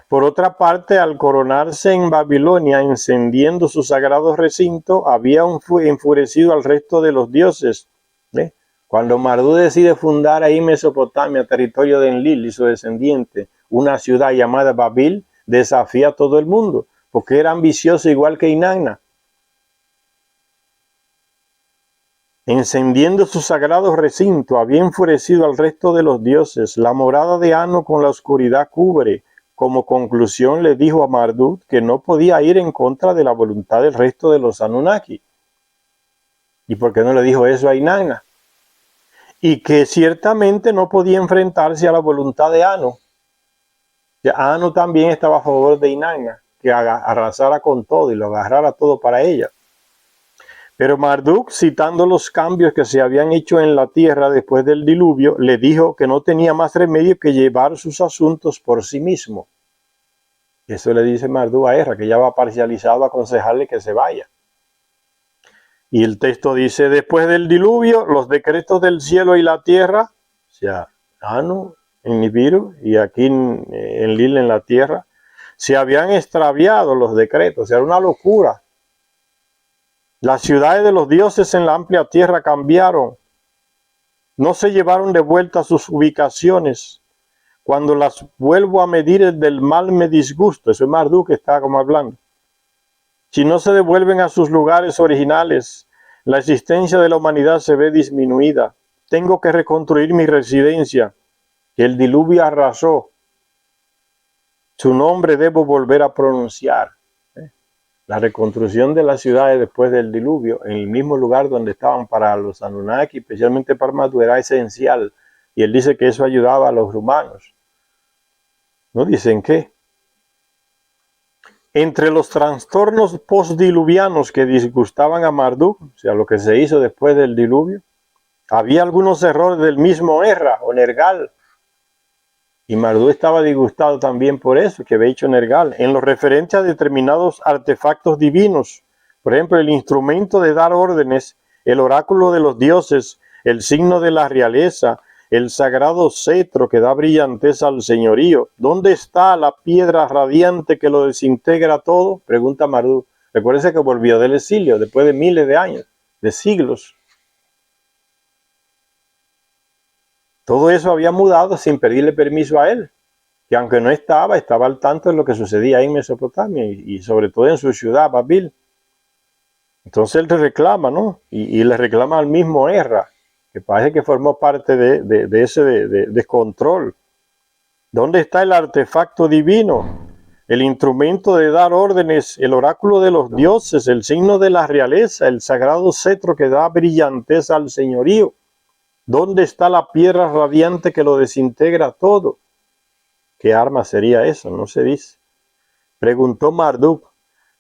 Por otra parte, al coronarse en Babilonia, encendiendo su sagrado recinto, había enfurecido al resto de los dioses. ¿Ve? Cuando Marduk decide fundar ahí Mesopotamia, territorio de Enlil y su descendiente, una ciudad llamada Babil, desafía a todo el mundo, porque era ambicioso igual que Inanna. Encendiendo su sagrado recinto, había enfurecido al resto de los dioses. La morada de Anu con la oscuridad cubre. Como conclusión le dijo a Marduk que no podía ir en contra de la voluntad del resto de los Anunnaki. ¿Y por qué no le dijo eso a Inanna? Y que ciertamente no podía enfrentarse a la voluntad de Anu. Ya Anu también estaba a favor de Inanna, que arrasara con todo y lo agarrara todo para ella. Pero Marduk, citando los cambios que se habían hecho en la tierra después del diluvio, le dijo que no tenía más remedio que llevar sus asuntos por sí mismo. Eso le dice Marduk a Erra, que ya va parcializado a aconsejarle que se vaya. Y el texto dice, después del diluvio, los decretos del cielo y la tierra, o sea, Anu en Nibiru y aquí en Enlil en la tierra, se habían extraviado los decretos, era una locura. Las ciudades de los dioses en la amplia tierra cambiaron. No se llevaron de vuelta a sus ubicaciones. Cuando las vuelvo a medir, el del mal me disgusta. Eso es Marduk que está como hablando. Si no se devuelven a sus lugares originales, la existencia de la humanidad se ve disminuida. Tengo que reconstruir mi residencia, que el diluvio arrasó. Su nombre debo volver a pronunciar. La reconstrucción de las ciudades después del diluvio, en el mismo lugar donde estaban para los Anunnaki, especialmente para Marduk, era esencial. Y él dice que eso ayudaba a los humanos. ¿No dicen qué? Entre los trastornos postdiluvianos que disgustaban a Marduk, o sea, lo que se hizo después del diluvio, había algunos errores del mismo Erra o Nergal. Y Marduk estaba disgustado también por eso, que había hecho Nergal. En lo referente a determinados artefactos divinos, por ejemplo, el instrumento de dar órdenes, el oráculo de los dioses, el signo de la realeza, el sagrado cetro que da brillantez al señorío. ¿Dónde está la piedra radiante que lo desintegra todo? Pregunta Marduk. Recuérdese que volvió del exilio después de miles de años, de siglos. Todo eso había mudado sin pedirle permiso a él, que aunque no estaba al tanto de lo que sucedía ahí en Mesopotamia y sobre todo en su ciudad, Babil. Entonces él le reclama, ¿no? Y le reclama al mismo Erra, que parece que formó parte de ese descontrol. ¿Dónde está el artefacto divino? El instrumento de dar órdenes, el oráculo de los dioses, el signo de la realeza, el sagrado cetro que da brillantez al señorío. ¿Dónde está la piedra radiante que lo desintegra todo? ¿Qué arma sería eso? No se dice. Preguntó Marduk.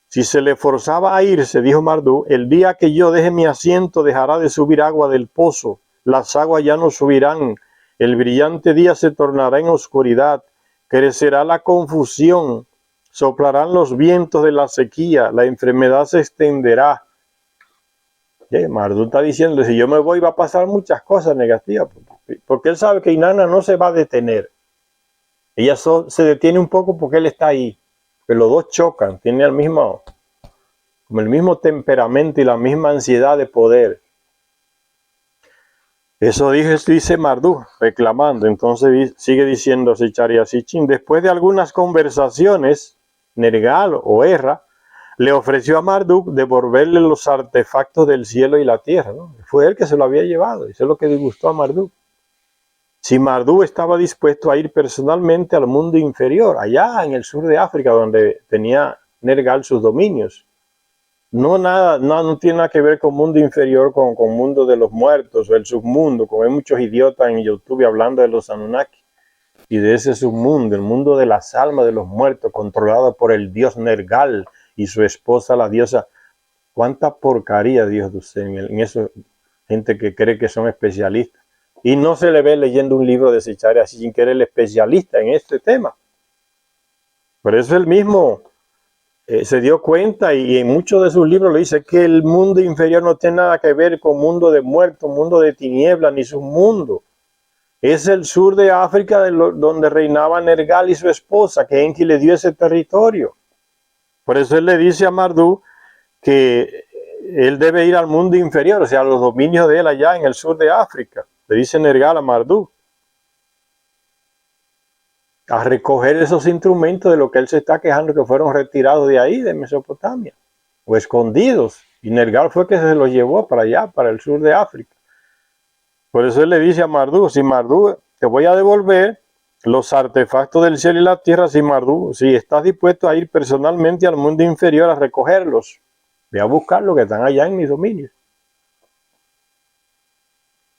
Si se le forzaba a irse, dijo Marduk, el día que yo deje mi asiento dejará de subir agua del pozo, las aguas ya no subirán, el brillante día se tornará en oscuridad, crecerá la confusión, soplarán los vientos de la sequía, la enfermedad se extenderá. Marduk está diciendo, si yo me voy va a pasar muchas cosas negativas, porque él sabe que Inanna no se va a detener. Ella se detiene un poco porque él está ahí, pero los dos chocan, tienen el mismo temperamento y la misma ansiedad de poder. Eso dice Marduk, reclamando. Entonces sigue diciendo Sichin, después de algunas conversaciones, Nergal o Erra le ofreció a Marduk devolverle los artefactos del cielo y la tierra, ¿no? Fue él que se lo había llevado, eso es lo que disgustó a Marduk. Si Marduk estaba dispuesto a ir personalmente al mundo inferior, allá en el sur de África, donde tenía Nergal sus dominios, no tiene nada que ver con mundo inferior, con mundo de los muertos o el submundo, como hay muchos idiotas en YouTube hablando de los Anunnaki y de ese submundo, el mundo de las almas de los muertos, controlado por el dios Nergal y su esposa la diosa. Cuánta porcaría, Dios de usted, en eso, gente que cree que son especialistas. Y no se le ve leyendo un libro de Sichin sin que era el especialista en este tema. Por eso él mismo se dio cuenta y en muchos de sus libros le dice que el mundo inferior no tiene nada que ver con mundo de muertos, mundo de tinieblas, ni su mundo. Es el sur de África donde reinaba Nergal y su esposa, que Enki le dio ese territorio. Por eso él le dice a Marduk que él debe ir al mundo inferior, o sea, a los dominios de él allá en el sur de África. Le dice Nergal a Marduk. A recoger esos instrumentos de lo que él se está quejando que fueron retirados de ahí, de Mesopotamia, o escondidos. Y Nergal fue que se los llevó para allá, para el sur de África. Por eso él le dice a Marduk, si Marduk, te voy a devolver los artefactos del cielo y la tierra, si estás dispuesto a ir personalmente al mundo inferior a recogerlos, ve a buscarlos que están allá en mis dominios.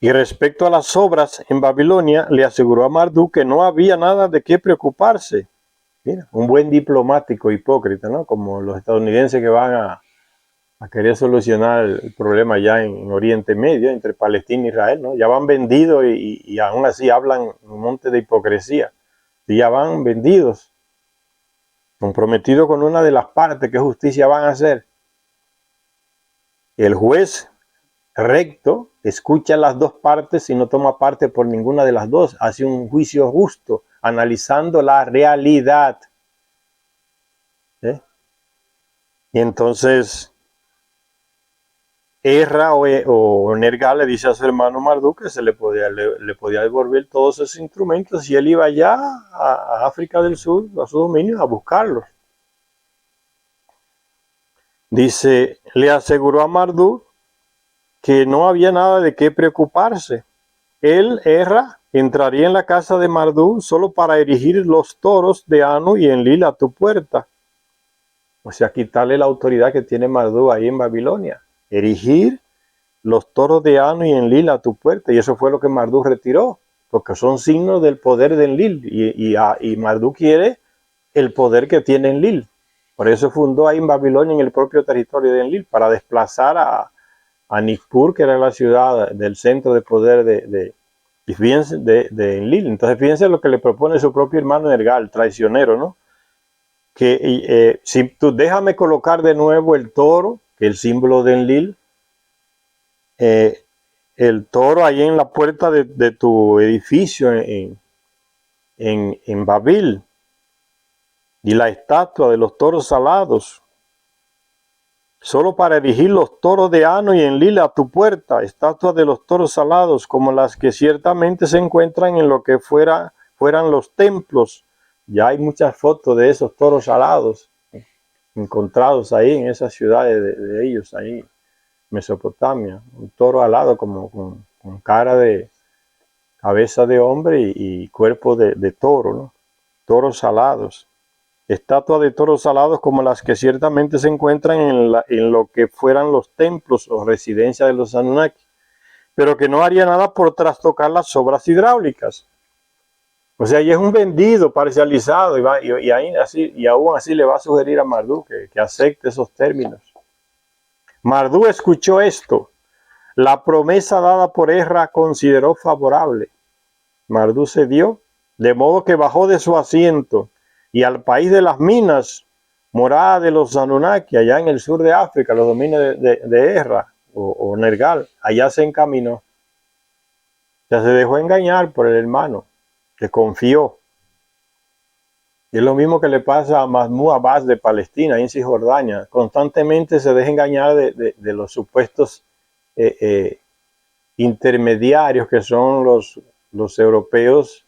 Y respecto a las obras en Babilonia, le aseguró a Marduk que no había nada de qué preocuparse. Mira, un buen diplomático hipócrita, ¿no? Como los estadounidenses que van a querer solucionar el problema ya en Oriente Medio, entre Palestina e Israel, ¿no? Ya van vendidos y aún así hablan un monte de hipocresía. Y ya van vendidos, comprometidos con una de las partes, ¿qué justicia van a hacer? El juez recto escucha las dos partes y no toma parte por ninguna de las dos, hace un juicio justo, analizando la realidad. Y entonces Erra o Nergal le dice a su hermano Marduk que se le podía devolver todos esos instrumentos y él iba allá a África del Sur, a su dominio, a buscarlos. Dice, le aseguró a Marduk que no había nada de qué preocuparse. Él, Erra, entraría en la casa de Marduk solo para erigir los toros de Anu y Enlil a tu puerta. O sea, quitarle la autoridad que tiene Marduk ahí en Babilonia. Erigir los toros de Anu y Enlil a tu puerta. Y eso fue lo que Marduk retiró, porque son signos del poder de Enlil. Y Marduk quiere el poder que tiene Enlil. Por eso fundó ahí en Babilonia, en el propio territorio de Enlil, para desplazar a Nippur, que era la ciudad del centro de poder de Enlil. Entonces fíjense lo que le propone su propio hermano Nergal, traicionero, ¿no? Que si tú déjame colocar de nuevo el toro, que es el símbolo de Enlil, el toro ahí en la puerta de tu edificio en Babil, y la estatua de los toros alados, solo para erigir los toros de Ano y Enlil a tu puerta, estatuas de los toros alados, como las que ciertamente se encuentran en lo que fueran los templos. Ya hay muchas fotos de esos toros alados encontrados ahí en esas ciudades de ellos, ahí, Mesopotamia. Un toro alado como con cara de cabeza de hombre y cuerpo de toro, ¿no? Toros alados. Estatuas de toros alados como las que ciertamente se encuentran en lo que fueran los templos o residencias de los Anunnaki, pero que no haría nada por trastocar las obras hidráulicas. O sea, y es un vendido parcializado y aún así le va a sugerir a Marduk que acepte esos términos. Marduk escuchó esto. La promesa dada por Ezra consideró favorable. Marduk cedió, de modo que bajó de su asiento y al país de las minas, morada de los Anunnaki, allá en el sur de África, los dominios de Ezra o Nergal, allá se encaminó. Ya se dejó engañar por el hermano, que confió. Y es lo mismo que le pasa a Mahmoud Abbas de Palestina, en Cisjordania. Constantemente se deja engañar de los supuestos intermediarios que son los europeos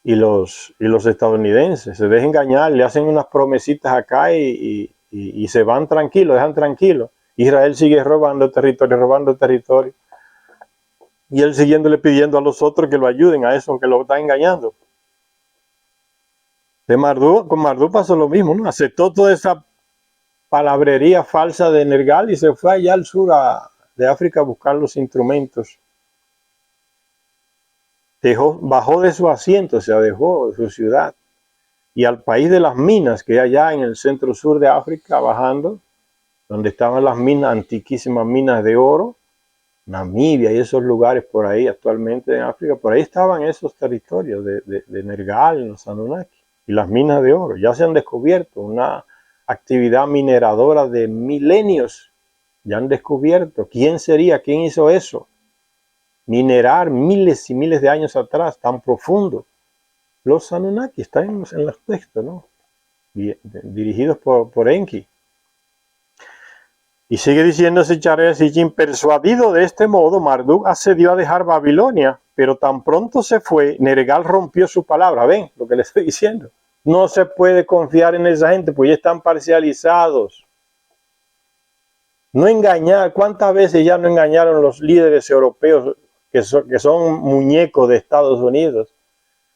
y los estadounidenses. Se deja engañar, le hacen unas promesitas acá y se van tranquilos, dejan tranquilo. Israel sigue robando territorio. Y él siguiéndole pidiendo a los otros que lo ayuden a eso, que lo están engañando. Con Marduk pasó lo mismo, ¿no? Aceptó toda esa palabrería falsa de Nergal y se fue allá al sur de África a buscar los instrumentos. Bajó de su asiento, o sea, dejó de su ciudad. Y al país de las minas, que allá en el centro sur de África, bajando, donde estaban las minas, antiquísimas minas de oro, Namibia y esos lugares por ahí actualmente en África, por ahí estaban esos territorios de Nergal, los Anunnaki, y las minas de oro. Ya se han descubierto una actividad mineradora de milenios. Ya han descubierto quién sería, quién hizo eso. Minerar miles y miles de años atrás, tan profundo. Los Anunnaki están en los textos, ¿no? Dirigidos por Enki. Y sigue diciendo Zecharia Sitchin, persuadido de este modo, Marduk accedió a dejar Babilonia, pero tan pronto se fue, Nergal rompió su palabra. Ven lo que le estoy diciendo. No se puede confiar en esa gente, pues ya están parcializados. No engañar, ¿cuántas veces ya no engañaron los líderes europeos que son muñecos de Estados Unidos?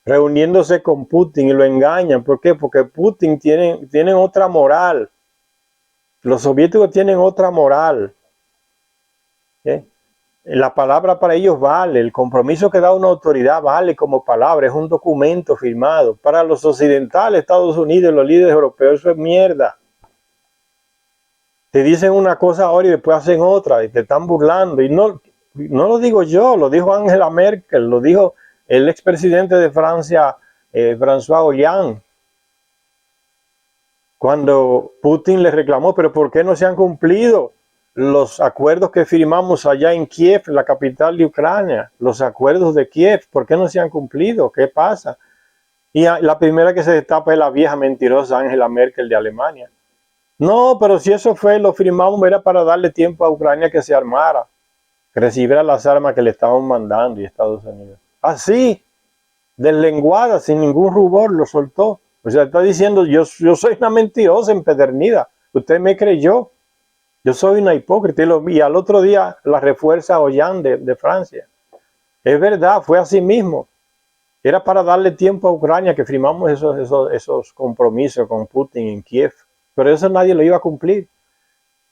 Reuniéndose con Putin y lo engañan. ¿Por qué? Porque Putin tienen otra moral. Los soviéticos tienen otra moral. La palabra para ellos vale, el compromiso que da una autoridad vale como palabra, es un documento firmado. Para los occidentales, Estados Unidos, los líderes europeos, eso es mierda. Te dicen una cosa ahora y después hacen otra y te están burlando. Y no lo digo yo, lo dijo Angela Merkel, lo dijo el expresidente de Francia, François Hollande. Cuando Putin le reclamó, pero ¿por qué no se han cumplido los acuerdos que firmamos allá en Kiev, la capital de Ucrania? Los acuerdos de Kiev, ¿por qué no se han cumplido? ¿Qué pasa? Y la primera que se destapa es la vieja mentirosa Angela Merkel de Alemania. No, pero si eso lo firmamos, era para darle tiempo a Ucrania que se armara, que recibiera las armas que le estaban mandando y Estados Unidos. Así, deslenguada, sin ningún rubor, lo soltó. O sea, está diciendo, yo soy una mentirosa empedernida. Usted me creyó. Yo soy una hipócrita. Y al otro día la refuerza Hollande de Francia. Es verdad, fue así mismo. Era para darle tiempo a Ucrania que firmamos esos compromisos con Putin en Kiev. Pero eso nadie lo iba a cumplir.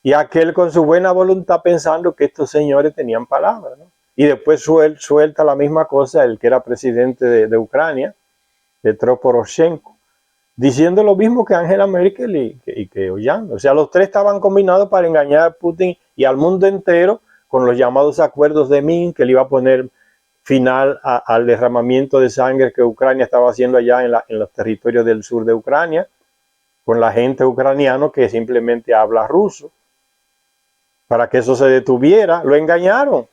Y aquel con su buena voluntad pensando que estos señores tenían palabra, ¿no? Y después suelta la misma cosa el que era presidente de Ucrania, Petro Poroshenko, diciendo lo mismo que Angela Merkel y que Hollande. O sea, los tres estaban combinados para engañar a Putin y al mundo entero con los llamados acuerdos de Minsk, que le iba a poner final al derramamiento de sangre que Ucrania estaba haciendo allá en los territorios del sur de Ucrania, con la gente ucraniana que simplemente habla ruso. Para que eso se detuviera, lo engañaron.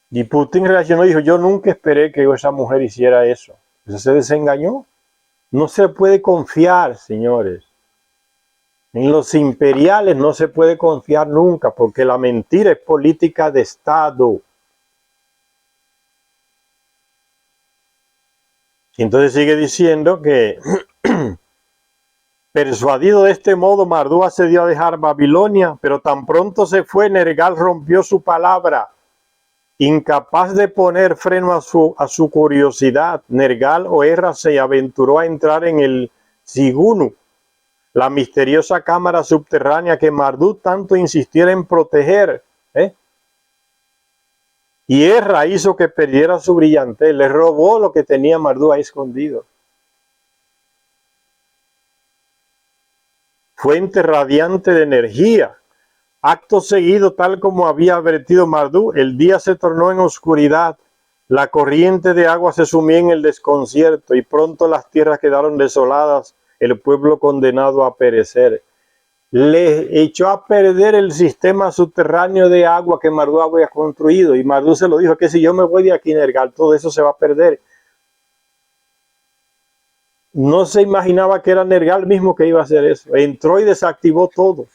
Y Putin reaccionó y dijo, yo nunca esperé que esa mujer hiciera eso. Eso se desengañó. No se puede confiar, señores. En los imperiales no se puede confiar nunca, porque la mentira es política de Estado. Y entonces sigue diciendo que persuadido de este modo, Marduk accedió a dejar Babilonia, pero tan pronto se fue, Nergal rompió su palabra. Incapaz de poner freno a su curiosidad, Nergal o Erra se aventuró a entrar en el Sigunu, la misteriosa cámara subterránea que Marduk tanto insistiera en proteger. Y Erra hizo que perdiera su brillantez, le robó lo que tenía Marduk ahí escondido. Fuente radiante de energía. Acto seguido, tal como había advertido Marduk, el día se tornó en oscuridad, la corriente de agua se sumía en el desconcierto y pronto las tierras quedaron desoladas, el pueblo condenado a perecer. Le echó a perder el sistema subterráneo de agua que Marduk había construido y Marduk se lo dijo, que si yo me voy de aquí, Nergal, todo eso se va a perder. No se imaginaba que era Nergal mismo que iba a hacer eso. Entró y desactivó todo.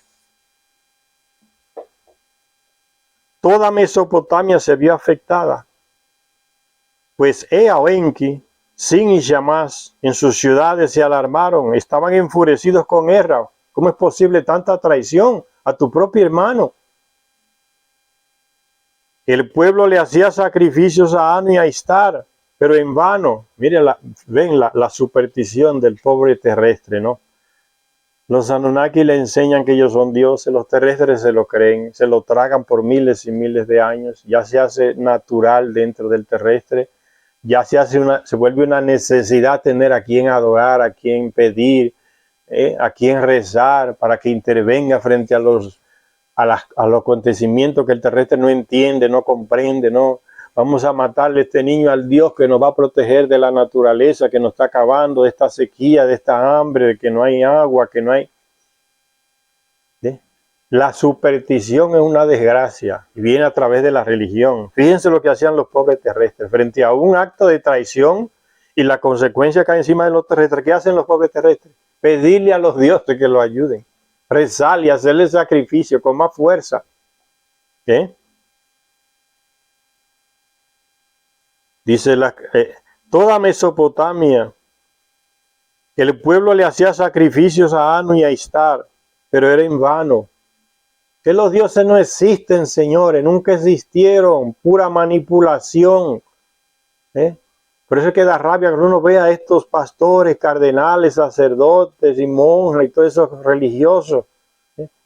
Toda Mesopotamia se vio afectada, pues Ea o Enki, Sin y Shamash en sus ciudades se alarmaron, estaban enfurecidos con Erra. ¿Cómo es posible tanta traición a tu propio hermano? El pueblo le hacía sacrificios a Anu y a Istar, pero en vano. Miren, ven la superstición del pobre terrestre, ¿no? Los Anunnaki le enseñan que ellos son dioses, los terrestres se lo creen, se lo tragan por miles y miles de años, ya se hace natural dentro del terrestre, ya se vuelve una necesidad tener a quien adorar, a quien pedir, a quien rezar, para que intervenga frente a los acontecimientos que el terrestre no entiende, no comprende, no. Vamos a matarle a este niño al Dios que nos va a proteger de la naturaleza que nos está acabando, de esta sequía, de esta hambre, de que no hay agua, que no hay... La superstición es una desgracia y viene a través de la religión. Fíjense lo que hacían los pobres terrestres. Frente a un acto de traición y la consecuencia cae encima de los terrestres. ¿Qué hacen los pobres terrestres? Pedirle a los dioses que lo ayuden. Rezar y hacerle sacrificio con más fuerza. Dice toda Mesopotamia, el pueblo le hacía sacrificios a Anu y a Istar, pero era en vano. Que los dioses no existen, señores, nunca existieron, pura manipulación. Por eso es que da rabia cuando uno ve a estos pastores, cardenales, sacerdotes y monjas y todos esos religiosos,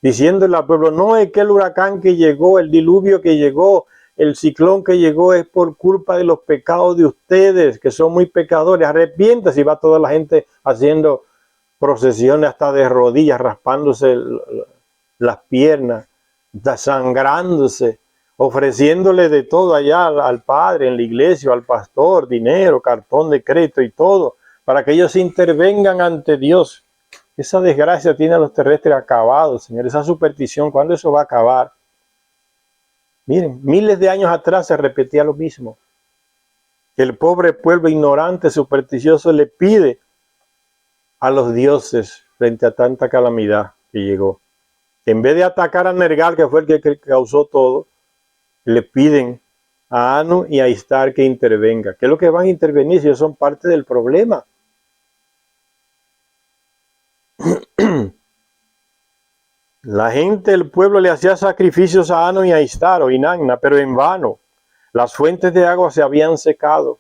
diciéndole al pueblo, no es que el huracán que llegó, el diluvio que llegó, el ciclón que llegó es por culpa de los pecados de ustedes, que son muy pecadores, arrepiéntase. Y va toda la gente haciendo procesiones hasta de rodillas, raspándose las piernas, desangrándose, ofreciéndole de todo allá al padre en la iglesia, al pastor, dinero, cartón de crédito y todo, para que ellos intervengan ante Dios. Esa desgracia tiene a los terrestres acabados, señores. Esa superstición, ¿cuándo eso va a acabar? Miren, miles de años atrás se repetía lo mismo. El pobre pueblo ignorante, supersticioso, le pide a los dioses frente a tanta calamidad que llegó. En vez de atacar a Nergal, que fue el que causó todo, le piden a Anu y a Istar que intervenga. ¿Qué es lo que van a intervenir si ellos son parte del problema? La gente del pueblo le hacía sacrificios a Anu y a Istar o Inanna, pero en vano. Las fuentes de agua se habían secado.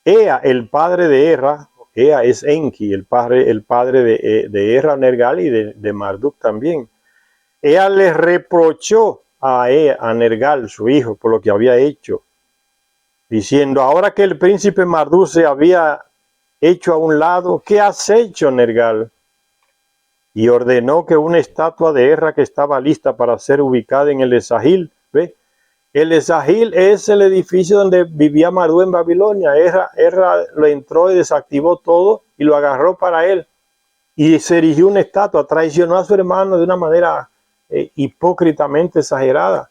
Ea, el padre de Erra, Ea es Enki, el padre de Erra, Nergal y de Marduk también. Ea le reprochó a Nergal, su hijo, por lo que había hecho, diciendo, ahora que el príncipe Marduk se había hecho a un lado. ¿Qué has hecho, Nergal? Y ordenó que una estatua de Erra que estaba lista para ser ubicada en el Esagil, ¿ve? El Esagil es el edificio donde vivía Mardú en Babilonia. Erra lo entró y desactivó todo y lo agarró para él. Y se erigió una estatua, traicionó a su hermano de una manera hipócritamente exagerada.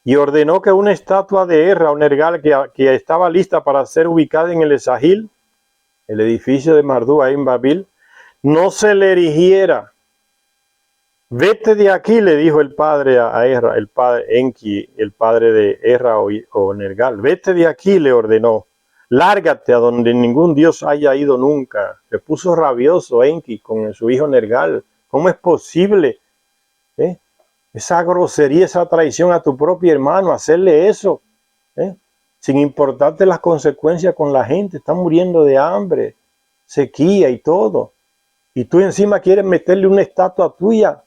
Y ordenó que una estatua de Erra o Nergal que estaba lista para ser ubicada en el Esagil, el edificio de Mardú ahí en Babil, no se le erigiera. Vete de aquí, le dijo el padre a Erra, el padre Enki, el padre de Erra o Nergal. Vete de aquí, le ordenó. Lárgate a donde ningún dios haya ido nunca. Se puso rabioso Enki con su hijo Nergal. ¿Cómo es posible? Esa grosería, esa traición a tu propio hermano, hacerle eso, sin importarte las consecuencias con la gente. Están muriendo de hambre, sequía y todo. Y tú encima quieres meterle una estatua tuya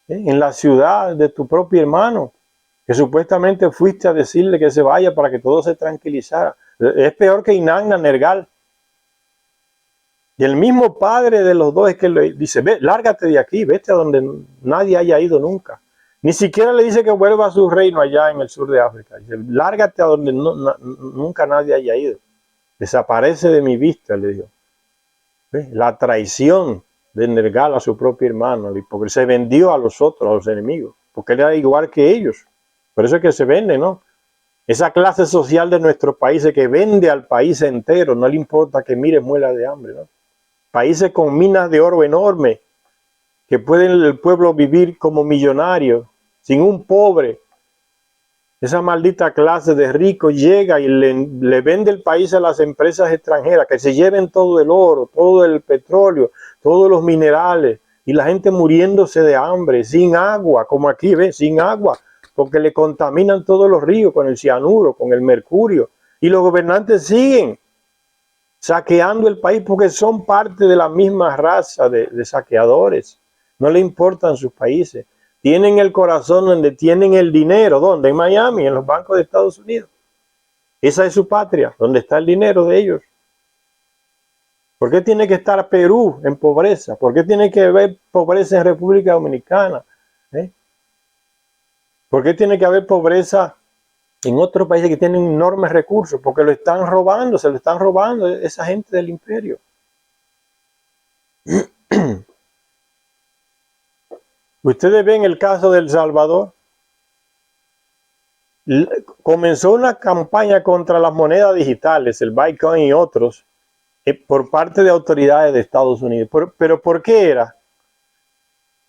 en la ciudad de tu propio hermano, que supuestamente fuiste a decirle que se vaya para que todo se tranquilizara. Es peor que Inanna, Nergal. Y el mismo padre de los dos es que le dice, ve, lárgate de aquí, vete a donde nadie haya ido nunca. Ni siquiera le dice que vuelva a su reino allá en el sur de África. Dice, lárgate a donde nunca nadie haya ido. Desaparece de mi vista, le dijo. ¿Ve? La traición de Nergal a su propio hermano, porque se vendió a los otros, a los enemigos, porque él era igual que ellos. Por eso es que se vende, ¿no? Esa clase social de nuestros países que vende al país entero, no le importa que mire muela de hambre, ¿no? Países con minas de oro enormes, que pueden el pueblo vivir como millonario, sin un pobre. Esa maldita clase de ricos llega y le vende el país a las empresas extranjeras, que se lleven todo el oro, todo el petróleo, todos los minerales, y la gente muriéndose de hambre, sin agua, como aquí, ¿ves? Sin agua, porque le contaminan todos los ríos con el cianuro, con el mercurio, y los gobernantes siguen saqueando el país porque son parte de la misma raza de saqueadores. No le importan sus países. Tienen el corazón donde tienen el dinero. ¿Dónde? En Miami, en los bancos de Estados Unidos. Esa es su patria, donde está el dinero de ellos. ¿Por qué tiene que estar Perú en pobreza? ¿Por qué tiene que haber pobreza en República Dominicana? ¿Por qué tiene que haber pobreza en otros países que tienen enormes recursos? Porque lo están robando, se lo están robando esa gente del imperio. Ustedes ven el caso de El Salvador. Comenzó una campaña contra las monedas digitales, el Bitcoin y otros, por parte de autoridades de Estados Unidos. ¿Pero por qué era?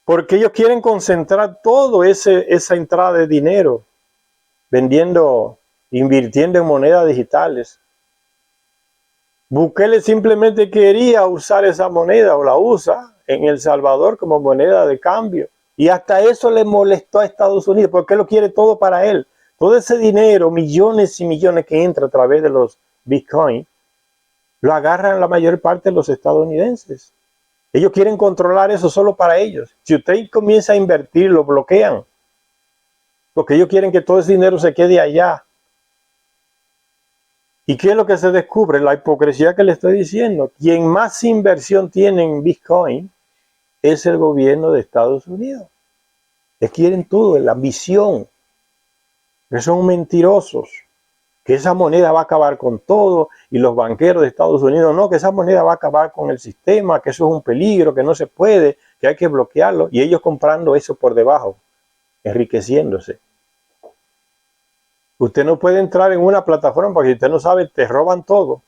Porque ellos quieren concentrar toda esa entrada de dinero invirtiendo en monedas digitales. Bukele simplemente quería usar esa moneda o la usa en El Salvador como moneda de cambio. Y hasta eso le molestó a Estados Unidos porque él lo quiere todo para él. Todo ese dinero, millones y millones que entra a través de los Bitcoin, lo agarran la mayor parte de los estadounidenses. Ellos quieren controlar eso solo para ellos. Si usted comienza a invertir, lo bloquean. Porque ellos quieren que todo ese dinero se quede allá. ¿Y qué es lo que se descubre? La hipocresía que le estoy diciendo. Quien más inversión tiene en Bitcoin es el gobierno de Estados Unidos. Les quieren todo, la ambición. Que son mentirosos. Que esa moneda va a acabar con todo. Y los banqueros de Estados Unidos, no, que esa moneda va a acabar con el sistema, que eso es un peligro, que no se puede, que hay que bloquearlo. Y ellos comprando eso por debajo, enriqueciéndose. Usted no puede entrar en una plataforma porque si usted no sabe, te roban todo.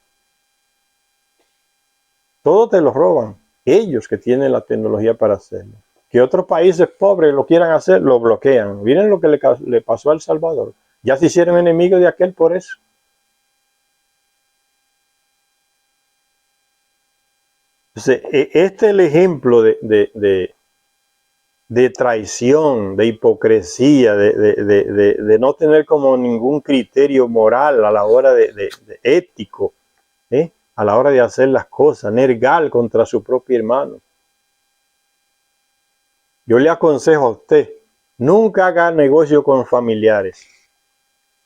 Todo te lo roban. Ellos que tienen la tecnología para hacerlo. Que otros países pobres lo quieran hacer, lo bloquean. Miren lo que le pasó a El Salvador. Ya se hicieron enemigos de aquel por eso. Entonces, este es el ejemplo de traición, de hipocresía, de no tener como ningún criterio moral a la hora de ético, a la hora de hacer las cosas. Nergal contra su propio hermano. Yo le aconsejo a usted, nunca haga negocio con familiares.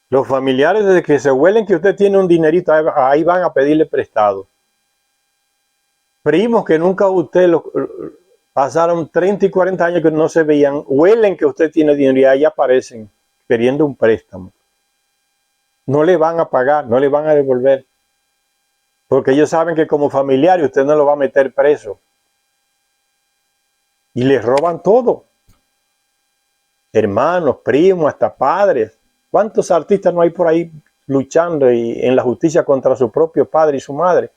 Los familiares, desde que se huelen que usted tiene un dinerito, ahí van a pedirle prestado. Primos que nunca usted pasaron 30 y 40 años que no se veían, huelen que usted tiene dinero y ahí aparecen queriendo un préstamo. No le van a pagar, no le van a devolver. Porque ellos saben que como familiar usted no lo va a meter preso. Y les roban todo. Hermanos, primos, hasta padres. ¿Cuántos artistas no hay por ahí luchando en la justicia contra su propio padre y su madre?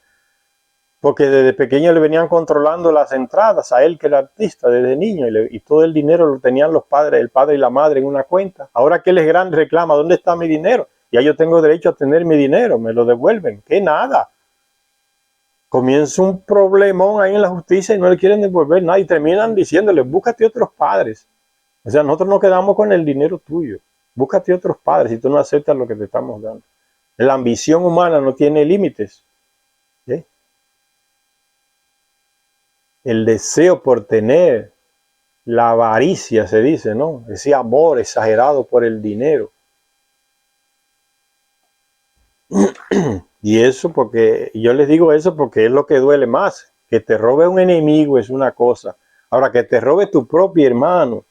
Porque desde pequeño le venían controlando las entradas a él, que era artista, desde niño, y todo el dinero lo tenían los padres, el padre y la madre en una cuenta. Ahora que él es grande reclama, ¿dónde está mi dinero? Ya yo tengo derecho a tener mi dinero, me lo devuelven. ¿Qué nada? Comienza un problemón ahí en la justicia y no le quieren devolver nada y terminan diciéndole, búscate otros padres. O sea, nosotros no quedamos con el dinero tuyo. Búscate otros padres si tú no aceptas lo que te estamos dando. La ambición humana no tiene límites. ¿Sí? El deseo por tener, la avaricia se dice, ¿no? Ese amor exagerado por el dinero. Y eso porque, yo les digo eso porque es lo que duele más. Que te robe un enemigo es una cosa. Ahora, que te robe tu propio hermano,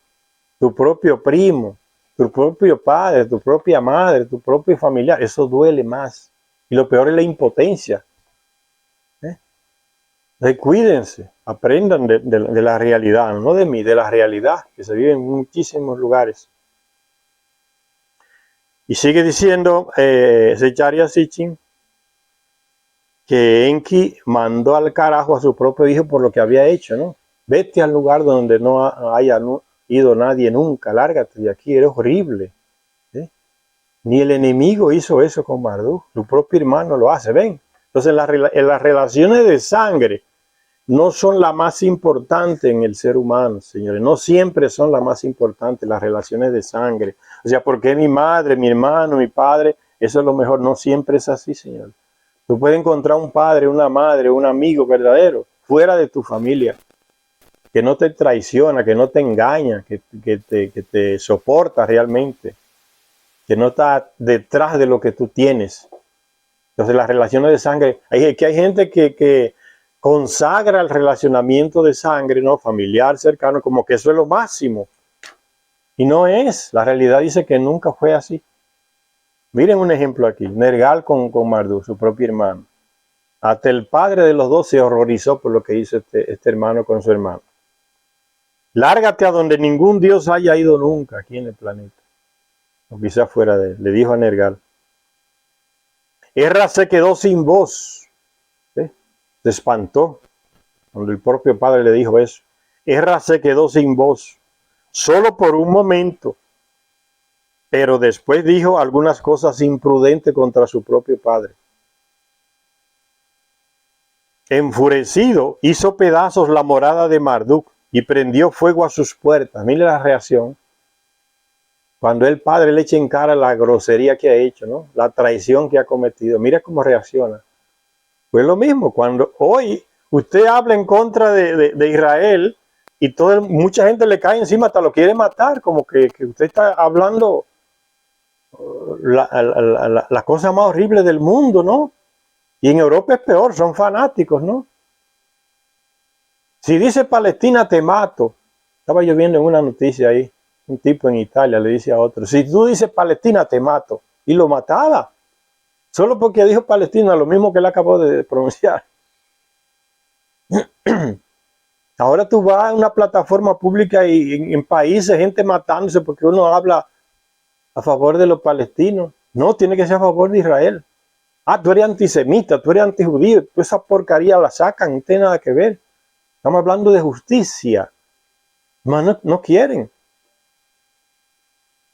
tu propio primo, tu propio padre, tu propia madre, tu propio familiar, eso duele más. Y lo peor es la impotencia. Cuídense, aprendan de la realidad, no de mí, de la realidad que se vive en muchísimos lugares. Y sigue diciendo Zecharia Sitchin que Enki mandó al carajo a su propio hijo por lo que había hecho, ¿no? Vete al lugar donde no haya ido nadie nunca, lárgate de aquí, eres horrible. ¿Sí? Ni el enemigo hizo eso con Marduk, su propio hermano lo hace, ¿ven? Entonces las relaciones de sangre no son la más importante en el ser humano, señores. No siempre son las más importantes las relaciones de sangre. O sea, porque mi madre, mi hermano, mi padre, eso es lo mejor. No siempre es así, señor. Tú puedes encontrar un padre, una madre, un amigo verdadero fuera de tu familia, que no te traiciona, que no te engaña, que te soporta realmente, que no está detrás de lo que tú tienes. Entonces las relaciones de sangre, hay gente que consagra el relacionamiento de sangre, ¿no? Familiar, cercano, como que eso es lo máximo. Y no es. La realidad dice que nunca fue así. Miren un ejemplo aquí. Nergal con Marduk, su propio hermano. Hasta el padre de los dos se horrorizó por lo que hizo este hermano con su hermano. Lárgate a donde ningún dios haya ido nunca aquí en el planeta. O quizás fuera de él. Le dijo a Nergal. Erra se quedó sin voz. Se espantó cuando el propio padre le dijo eso. Erra se quedó sin voz, solo por un momento, pero después dijo algunas cosas imprudentes contra su propio padre. Enfurecido, hizo pedazos la morada de Marduk y prendió fuego a sus puertas. Mire la reacción. Cuando el padre le echa en cara la grosería que ha hecho, ¿no? La traición que ha cometido. Mira cómo reacciona. Pues lo mismo, cuando hoy usted habla en contra de Israel y mucha gente le cae encima, hasta lo quiere matar, como que usted está hablando la cosa más horrible del mundo, ¿no? Y en Europa es peor, son fanáticos, ¿no? Si dice Palestina te mato, estaba yo viendo en una noticia ahí, un tipo en Italia le dice a otro, si tú dices Palestina te mato, y lo mataba. Solo porque dijo Palestina, lo mismo que él acabó de pronunciar. Ahora tú vas a una plataforma pública y en países, gente matándose porque uno habla a favor de los palestinos. No, tiene que ser a favor de Israel. Ah, tú eres antisemita, tú eres antijudío, tú esa porcaría la sacan, no tiene nada que ver. Estamos hablando de justicia. No quieren.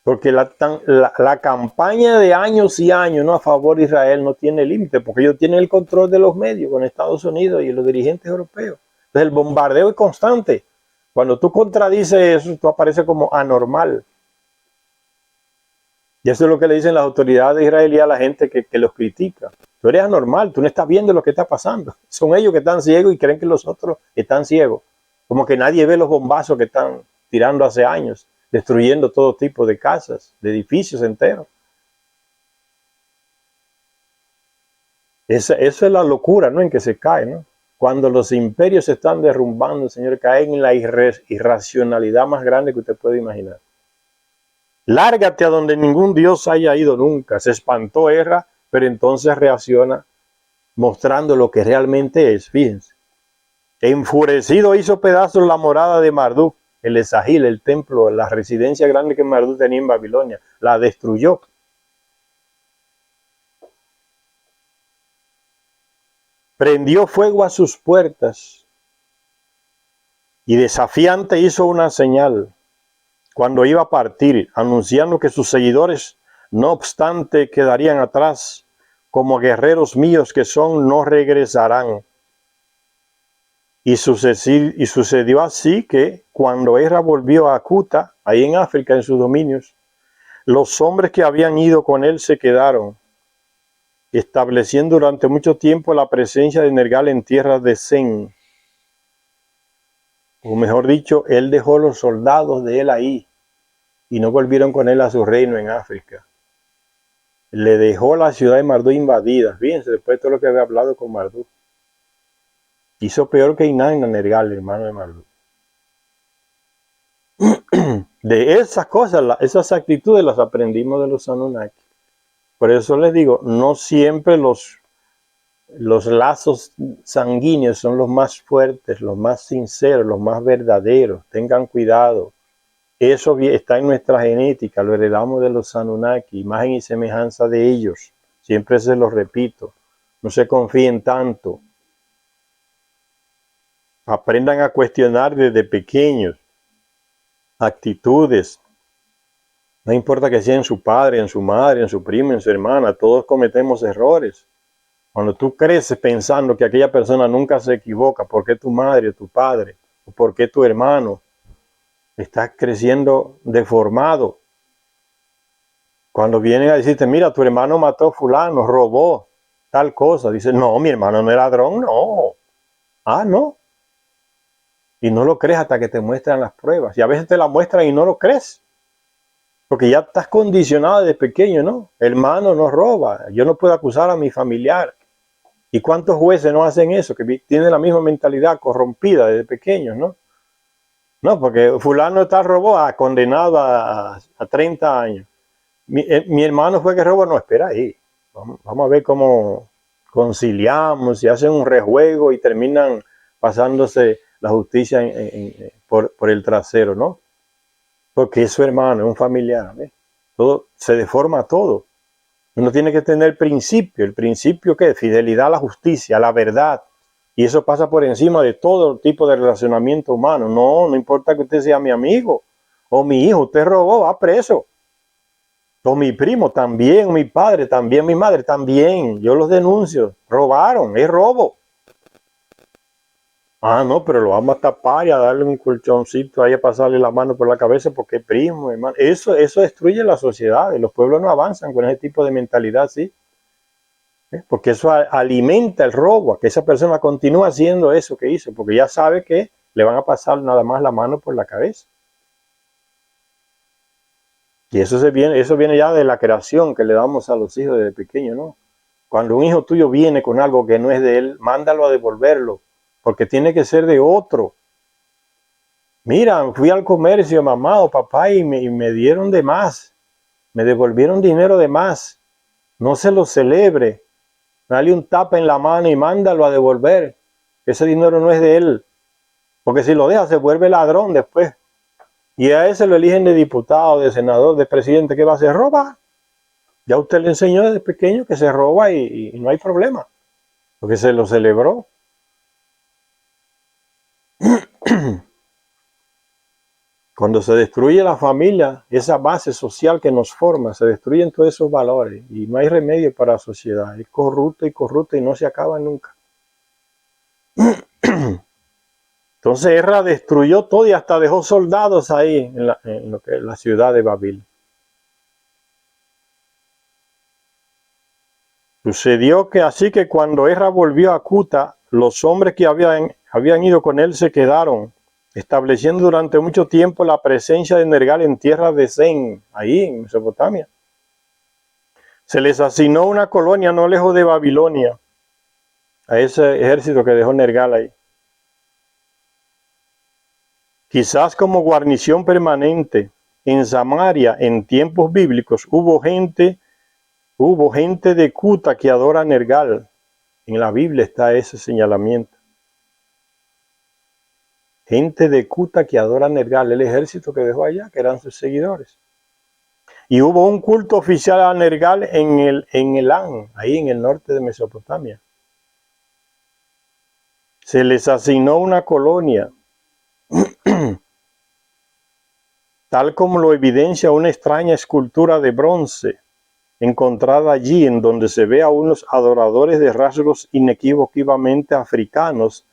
Porque la campaña de años y años, ¿no?, a favor de Israel no tiene límite, porque ellos tienen el control de los medios con Estados Unidos y los dirigentes europeos. Entonces el bombardeo es constante. Cuando tú contradices eso, tú apareces como anormal. Y eso es lo que le dicen las autoridades israelíes a la gente que los critica. Tú eres anormal, tú no estás viendo lo que está pasando. Son ellos que están ciegos y creen que los otros están ciegos. Como que nadie ve los bombazos que están tirando hace años, destruyendo todo tipo de casas, de edificios enteros. Esa es la locura, ¿no?, en que se cae, ¿no? Cuando los imperios se están derrumbando, Señor, caen en la irracionalidad más grande que usted puede imaginar. Lárgate a donde ningún Dios haya ido nunca. Se espantó Erra, pero entonces reacciona mostrando lo que realmente es. Fíjense. Enfurecido hizo pedazos la morada de Marduk, el Esagil, el templo, la residencia grande que Marduk tenía en Babilonia. La destruyó. Prendió fuego a sus puertas y desafiante hizo una señal cuando iba a partir, anunciando que sus seguidores, no obstante, quedarían atrás, como guerreros míos que son, no regresarán. Y sucedió así que cuando Erra volvió a Cuta, ahí en África, en sus dominios, los hombres que habían ido con él se quedaron, estableciendo durante mucho tiempo la presencia de Nergal en tierras de Zen. O mejor dicho, él dejó los soldados de él ahí y no volvieron con él a su reino en África. Le dejó la ciudad de Marduk invadida. Fíjense, después de todo lo que había hablado con Marduk. Hizo peor que Inanna Nergal, hermano de Marduk. De esas cosas, esas actitudes las aprendimos de los Anunnaki. Por eso les digo, no siempre los lazos sanguíneos son los más fuertes, los más sinceros, los más verdaderos. Tengan cuidado. Eso está en nuestra genética, lo heredamos de los Anunnaki, imagen y semejanza de ellos. Siempre se los repito, no se confíen tanto. Aprendan a cuestionar desde pequeños actitudes. No importa que sea en su padre, en su madre, en su primo, en su hermana, todos cometemos errores. Cuando tú creces pensando que aquella persona nunca se equivoca, ¿por qué tu madre o tu padre? ¿O por qué tu hermano? Estás creciendo deformado. Cuando vienen a decirte, mira, tu hermano mató a fulano, robó tal cosa. Dices, no, mi hermano no era ladrón, no. Ah, no. Y no lo crees hasta que te muestran las pruebas. Y a veces te las muestran y no lo crees. Porque ya estás condicionado desde pequeño, ¿no? Hermano no roba. Yo no puedo acusar a mi familiar. ¿Y cuántos jueces no hacen eso? Que tienen la misma mentalidad corrompida desde pequeños, ¿no? No, porque fulano está robó, condenado a 30 años. Mi hermano fue que robó. No, espera ahí. Vamos a ver cómo conciliamos, si hacen un rejuego y terminan pasándose la justicia por el trasero, ¿no? Porque es su hermano, es un familiar. ¿Ves? Todo, se deforma todo. Uno tiene que tener principio. ¿El principio qué? Fidelidad a la justicia, a la verdad. Y eso pasa por encima de todo tipo de relacionamiento humano. No importa que usted sea mi amigo o mi hijo, usted robó, va preso. O mi primo también, o mi padre también, mi madre también. Yo los denuncio. Robaron, es robo. Ah, no, pero lo vamos a tapar y a darle un colchoncito ahí a pasarle la mano por la cabeza porque es primo, hermano. Eso destruye la sociedad y los pueblos no avanzan con ese tipo de mentalidad, ¿sí? Porque eso alimenta el robo, a que esa persona continúe haciendo eso que hizo, porque ya sabe que le van a pasar nada más la mano por la cabeza. Y eso viene ya de la creación que le damos a los hijos desde pequeños, ¿no? Cuando un hijo tuyo viene con algo que no es de él, mándalo a devolverlo, porque tiene que ser de otro. Mira, fui al comercio, mamá o papá, y me dieron de más, me devolvieron dinero de más. No se lo celebre. Dale un tapa en la mano y mándalo a devolver. Ese dinero no es de él. Porque si lo deja, se vuelve ladrón después. Y a ese lo eligen de diputado, de senador, de presidente. ¿Qué va a hacer? Roba. Ya usted le enseñó desde pequeño que se roba y no hay problema. Porque se lo celebró. Cuando se destruye la familia, esa base social que nos forma, se destruyen todos esos valores y no hay remedio para la sociedad. Es corrupta y no se acaba nunca. Entonces Erra destruyó todo y hasta dejó soldados ahí en lo que es la ciudad de Babil. Sucedió que así que cuando Erra volvió a Cuta, los hombres que habían ido con él se quedaron, estableciendo durante mucho tiempo la presencia de Nergal en tierra de Zen, ahí en Mesopotamia. Se les asignó una colonia no lejos de Babilonia, a ese ejército que dejó Nergal ahí. Quizás como guarnición permanente en Samaria en tiempos bíblicos hubo gente de Cuta que adora a Nergal. En la Biblia está ese señalamiento. Gente de Cuta que adora a Nergal, el ejército que dejó allá, que eran sus seguidores. Y hubo un culto oficial a Nergal en Elán, ahí en el norte de Mesopotamia. Se les asignó una colonia, tal como lo evidencia una extraña escultura de bronce encontrada allí, en donde se ve a unos adoradores de rasgos inequívocamente africanos.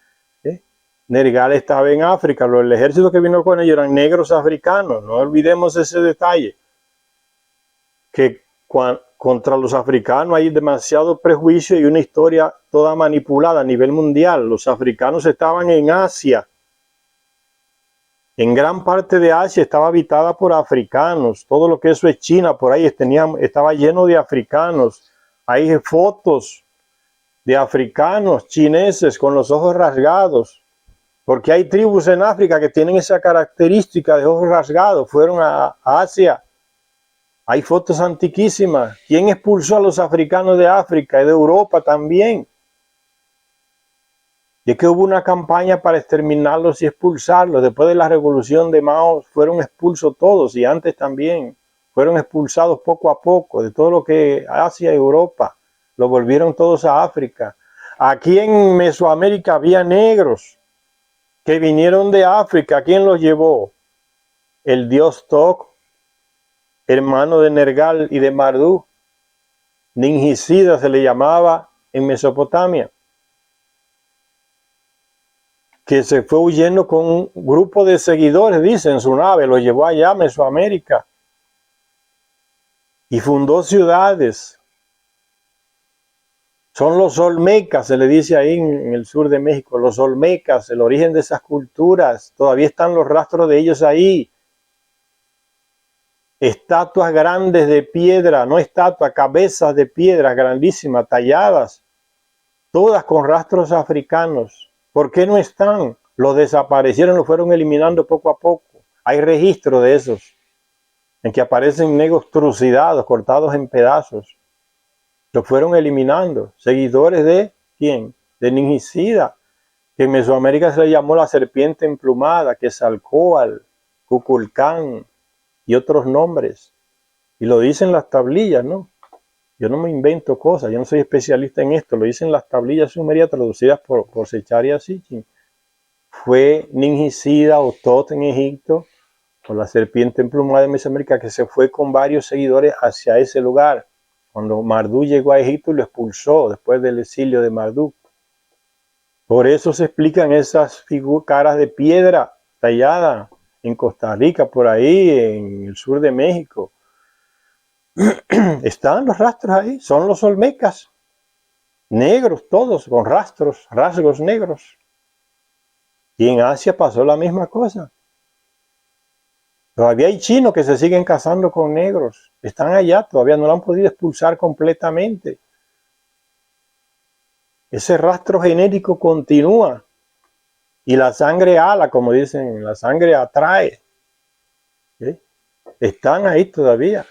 Nergal estaba en África, el ejército que vino con ellos eran negros africanos, no olvidemos ese detalle, que contra los africanos hay demasiado prejuicio y una historia toda manipulada a nivel mundial. Los africanos estaban en Asia. En gran parte de Asia estaba habitada por africanos. Todo lo que eso es China, por ahí estaba lleno de africanos. Hay fotos de africanos chineses con los ojos rasgados, porque hay tribus en África que tienen esa característica de ojos rasgados. Fueron a Asia. Hay fotos antiquísimas. ¿Quién expulsó a los africanos de África y de Europa también? Y es que hubo una campaña para exterminarlos y expulsarlos. Después de la revolución de Mao fueron expulsos todos, y antes también. Fueron expulsados poco a poco de todo lo que Asia y Europa. Lo volvieron todos a África. Aquí en Mesoamérica había negros que vinieron de África. ¿Quién los llevó? El dios Toc, hermano de Nergal y de Marduk. Ningisida se le llamaba en Mesopotamia, que se fue huyendo con un grupo de seguidores, dice, en su nave, lo llevó allá a Mesoamérica y fundó ciudades. Son los olmecas, se le dice ahí en el sur de México, los olmecas, el origen de esas culturas, todavía están los rastros de ellos ahí. Estatuas grandes de piedra, no estatuas, cabezas de piedra grandísimas, talladas, todas con rastros africanos. ¿Por qué no están? Los desaparecieron, los fueron eliminando poco a poco. Hay registro de esos, en que aparecen negros trucidados, cortados en pedazos. Los fueron eliminando. Seguidores de ¿quién? De Ningisida, que en Mesoamérica se le llamó la serpiente emplumada, Quetzalcóatl, Kukulcán y otros nombres. Y lo dicen las tablillas, ¿no? Yo no me invento cosas, yo no soy especialista en esto, lo dicen las tablillas sumerias traducidas por Secharia Sitchin. Fue Ningisida o Tot en Egipto, o la serpiente emplumada de Mesoamérica, que se fue con varios seguidores hacia ese lugar. Cuando Marduk llegó a Egipto, lo expulsó después del exilio de Marduk. Por eso se explican esas caras de piedra tallada en Costa Rica, por ahí, en el sur de México. Están los rastros ahí, son los olmecas, negros todos, con rasgos negros. Y en Asia pasó la misma cosa. Todavía hay chinos que se siguen casando con negros, están allá, todavía no lo han podido expulsar completamente. Ese rastro genético continúa y la sangre ala, como dicen, la sangre atrae. ¿Sí? Están ahí todavía.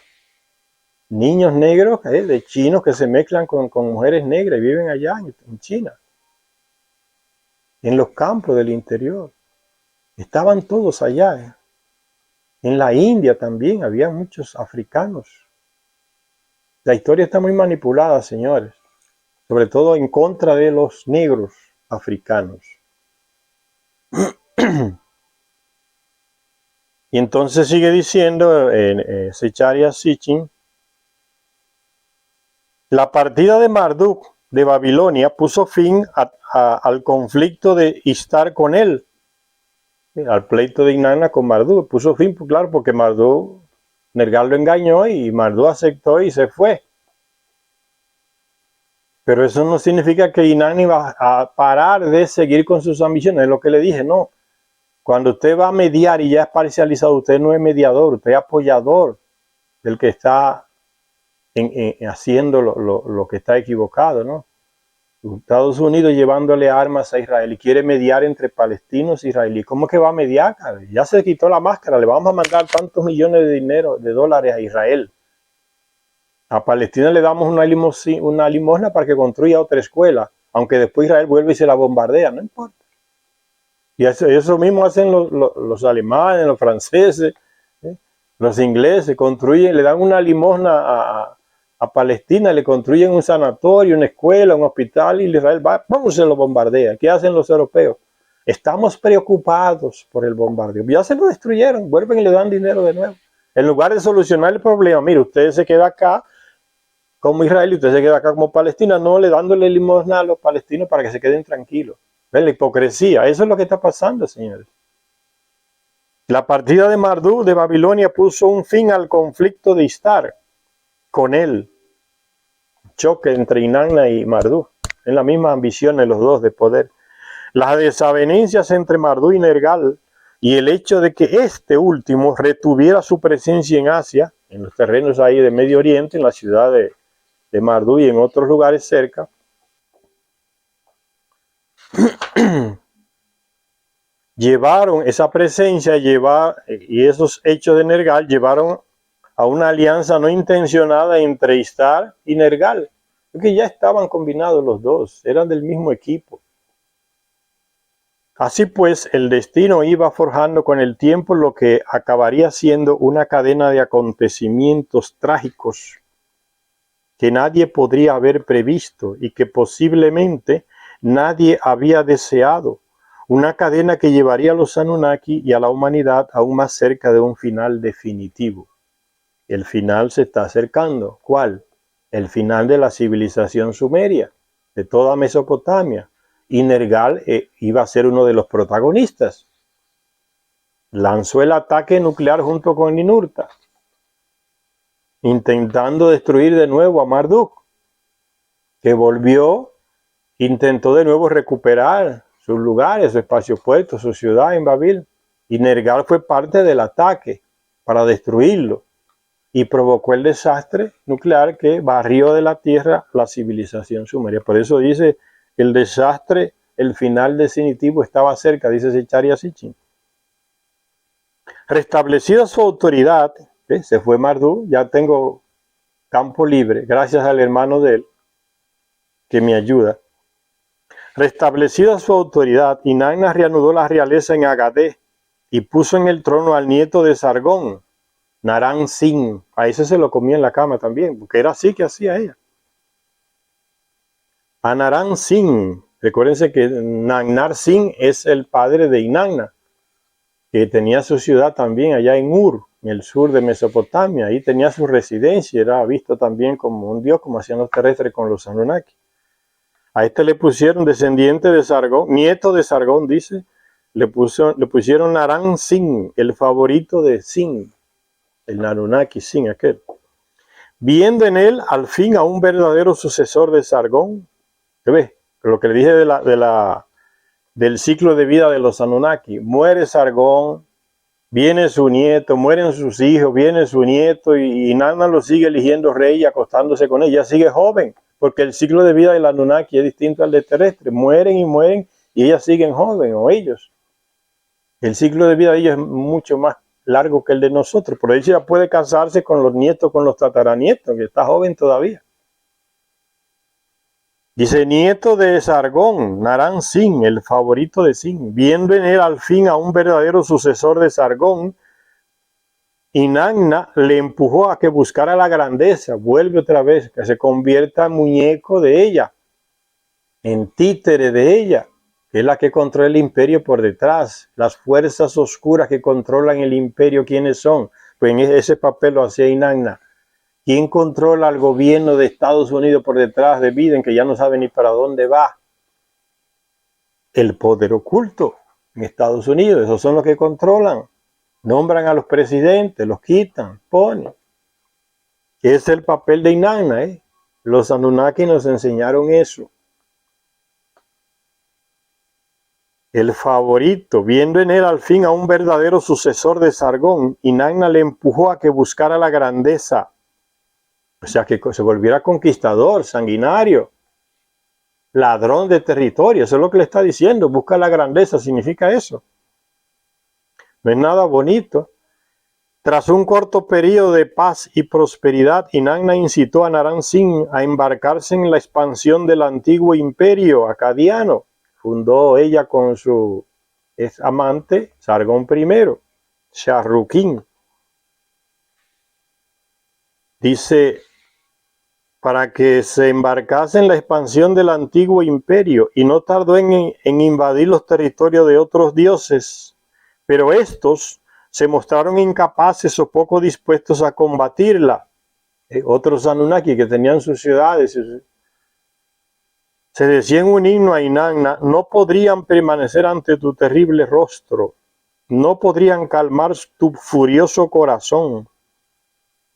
Niños negros de chinos que se mezclan con mujeres negras y viven allá en China, en los campos del interior. Estaban todos allá. En la India también había muchos africanos. La historia está muy manipulada, señores, sobre todo en contra de los negros africanos. Y entonces sigue diciendo Secharia Sitchin, la partida de Marduk de Babilonia puso fin al conflicto de Ishtar con él, al pleito de Inanna con Marduk. Puso fin, claro, porque Nergal lo engañó y Marduk aceptó y se fue. Pero eso no significa que Inanna iba a parar de seguir con sus ambiciones. Es lo que le dije, no. Cuando usted va a mediar y ya es parcializado, usted no es mediador, usted es apoyador del que está haciendo lo que está equivocado, ¿no? Estados Unidos llevándole armas a Israel y quiere mediar entre palestinos e israelíes. ¿Cómo que va a mediar? Ya se quitó la máscara, le vamos a mandar tantos millones de dólares a Israel. A Palestina le damos una limosna para que construya otra escuela, aunque después Israel vuelve y se la bombardea, no importa. Y eso mismo hacen los alemanes, los franceses, los ingleses, construyen, le dan una limosna a Palestina, le construyen un sanatorio, una escuela, un hospital, y Israel va, ¡pum!, se lo bombardea. ¿Qué hacen los europeos? Estamos preocupados por el bombardeo. Ya se lo destruyeron, vuelven y le dan dinero de nuevo. En lugar de solucionar el problema, mire, usted se queda acá como Israel y usted se queda acá como Palestina, no le dándole limosna a los palestinos para que se queden tranquilos. ¿Ven la hipocresía? Eso es lo que está pasando, señores. La partida de Marduk de Babilonia puso un fin al conflicto de Istar con él. Choque entre Inanna y Marduk. En la misma ambición de los dos de poder. Las desavenencias entre Marduk y Nergal y el hecho de que este último retuviera su presencia en Asia, en los terrenos ahí de Medio Oriente, en la ciudad de Marduk y en otros lugares cerca, llevaron esa presencia y esos hechos de Nergal llevaron a una alianza no intencionada entre Istar y Nergal, porque ya estaban combinados los dos, eran del mismo equipo. Así pues, el destino iba forjando con el tiempo lo que acabaría siendo una cadena de acontecimientos trágicos que nadie podría haber previsto y que posiblemente nadie había deseado. Una cadena que llevaría a los Anunnaki y a la humanidad aún más cerca de un final definitivo. El final se está acercando. ¿Cuál? El final de la civilización sumeria, de toda Mesopotamia. Y Nergal iba a ser uno de los protagonistas. Lanzó el ataque nuclear junto con Ninurta, intentando destruir de nuevo a Marduk, que volvió, intentó de nuevo recuperar sus lugares, su espacio puerto, su ciudad en Babil, y Nergal fue parte del ataque para destruirlo y provocó el desastre nuclear que barrió de la tierra la civilización sumeria. Por eso dice el desastre, el final definitivo estaba cerca, dice Zecharia Sitchin. Restablecida su autoridad, se fue Marduk, ya tengo campo libre, gracias al hermano de él, que me ayuda. Restablecida su autoridad, Inanna reanudó la realeza en Agadé y puso en el trono al nieto de Sargón, Naram Sin. A ese se lo comía en la cama también, porque era así que hacía ella. A Naram Sin, recuérdense que Nagnar Sin es el padre de Inanna, que tenía su ciudad también allá en Ur, en el sur de Mesopotamia. Ahí tenía su residencia, era visto también como un dios, como hacían los terrestres con los Anunnaki. A este le pusieron descendiente de Sargón, nieto de Sargón, dice, le pusieron Naram Sin, el favorito de Sin, el Anunnaki Sin aquel. Viendo en él al fin a un verdadero sucesor de Sargón, ¿qué ves? Lo que le dije del ciclo de vida de los Anunnaki, muere Sargón, viene su nieto, mueren sus hijos, viene su nieto y Inanna lo sigue eligiendo rey y acostándose con ella, sigue joven, porque el ciclo de vida del Anunnaki es distinto al de terrestre, mueren y ellas siguen jóvenes, o ellos. El ciclo de vida de ellos es mucho más largo que el de nosotros, por eso ella puede casarse con los nietos, con los tataranietos, que está joven todavía. Dice, nieto de Sargón, Naram Sin, el favorito de Sin, viendo en él al fin a un verdadero sucesor de Sargón, Inanna le empujó a que buscara la grandeza, vuelve otra vez, que se convierta en muñeco de ella, en títere de ella, que es la que controla el imperio por detrás. Las fuerzas oscuras que controlan el imperio, ¿quiénes son? Pues en ese papel lo hacía Inanna. ¿Quién controla al gobierno de Estados Unidos por detrás de Biden, que ya no sabe ni para dónde va? El poder oculto en Estados Unidos. Esos son los que controlan. Nombran a los presidentes, los quitan, ponen. Es el papel de Inanna, ¿eh? Los Anunnaki nos enseñaron eso. El favorito, viendo en él al fin a un verdadero sucesor de Sargón, Inanna le empujó a que buscara la grandeza. O sea, que se volviera conquistador, sanguinario. ladrón de territorio. Eso es lo que le está diciendo. Busca la grandeza, significa eso. No es nada bonito. Tras un corto periodo de paz y prosperidad, Inanna incitó a Naram Sin a embarcarse en la expansión del antiguo imperio acadiano. Fundó ella con su ex amante Sargón I, Sharrukin. Dice, para que se embarcase en la expansión del antiguo imperio, y no tardó en invadir los territorios de otros dioses, pero estos se mostraron incapaces o poco dispuestos a combatirla. Otros Anunnaki que tenían sus ciudades, se decía en un himno a Inanna, no podrían permanecer ante tu terrible rostro, no podrían calmar tu furioso corazón.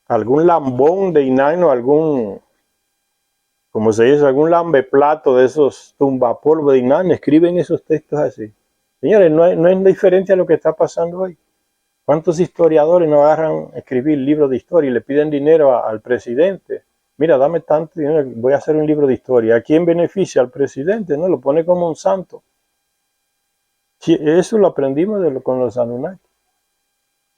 Algún lambón de Inanna, algún, como se dice, algún lambeplato de esos tumbapolvo de Inanna, escriben esos textos así. Señores, no es diferente a lo que está pasando hoy. ¿Cuántos historiadores no agarran a escribir libros de historia y le piden dinero al presidente? Mira, dame tanto dinero, voy a hacer un libro de historia. ¿A quién beneficia? Al presidente, ¿no? Lo pone como un santo. Sí, eso lo aprendimos con los Anunnaki.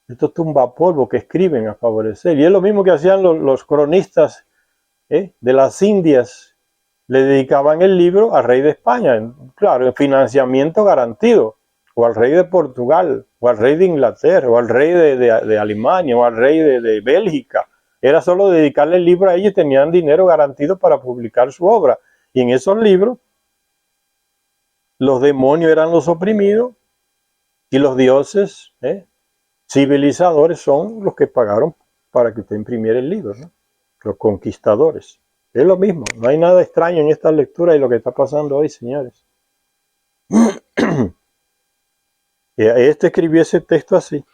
Estos tumbapolvos que escriben a favorecer. Y es lo mismo que hacían los cronistas de las Indias. Le dedicaban el libro al rey de España. Claro, en financiamiento garantido. O al rey de Portugal, o al rey de Inglaterra, o al rey de Alemania, o al rey de Bélgica. Era solo dedicarle el libro a ellos y tenían dinero garantido para publicar su obra. Y en esos libros, los demonios eran los oprimidos y los dioses civilizadores son los que pagaron para que usted imprimiera el libro, ¿no? Los conquistadores. Es lo mismo, no hay nada extraño en esta lectura y lo que está pasando hoy, señores. Este escribió ese texto así.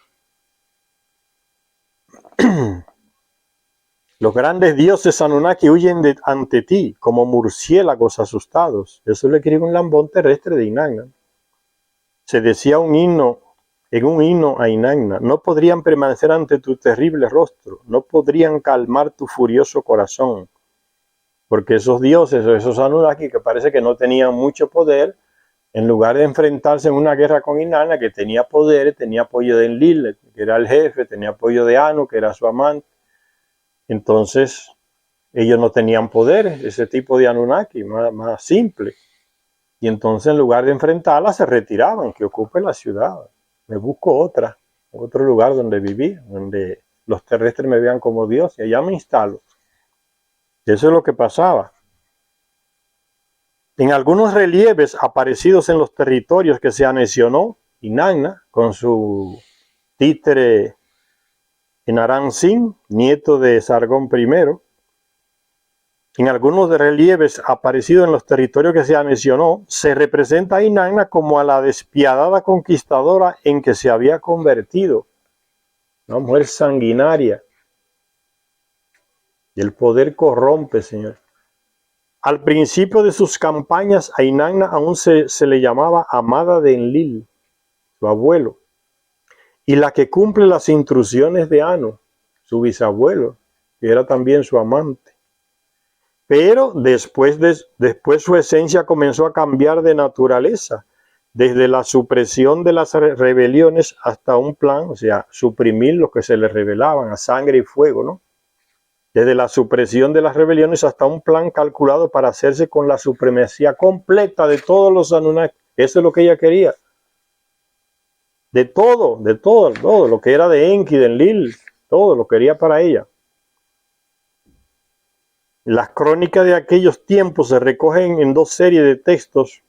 Los grandes dioses Anunnaki huyen ante ti como murciélagos asustados. Eso le escribe un lambón terrestre de Inanna. Se decía en un himno a Inanna, no podrían permanecer ante tu terrible rostro, no podrían calmar tu furioso corazón. Porque esos dioses o esos Anunnaki que parece que no tenían mucho poder, en lugar de enfrentarse en una guerra con Inanna, que tenía poder, tenía apoyo de Enlil, que era el jefe, tenía apoyo de Anu, que era su amante. Entonces, ellos no tenían poder, ese tipo de Anunnaki, más simple. Y entonces, en lugar de enfrentarla, se retiraban, que ocupe la ciudad. Me busco otro lugar donde vivir, donde los terrestres me vean como Dios, y allá me instalo. Eso es lo que pasaba. En algunos relieves aparecidos en los territorios que se anexionó Inanna con su títere Naram Sin, nieto de Sargón I, en algunos relieves aparecidos en los territorios que se anexionó, se representa a Inanna como a la despiadada conquistadora en que se había convertido, una mujer sanguinaria. Y el poder corrompe, Señor. Al principio de sus campañas, a Inanna aún se le llamaba amada de Enlil, su abuelo, y la que cumple las instrucciones de Anu, su bisabuelo, que era también su amante. Pero después su esencia comenzó a cambiar de naturaleza, desde la supresión de las rebeliones hasta un plan, o sea, suprimir lo que se le rebelaban a sangre y fuego, ¿no? Desde la supresión de las rebeliones hasta un plan calculado para hacerse con la supremacía completa de todos los Anunnaki. Eso es lo que ella quería. De todo, lo que era de Enki, de Enlil, todo lo quería para ella. Las crónicas de aquellos tiempos se recogen en dos series de textos,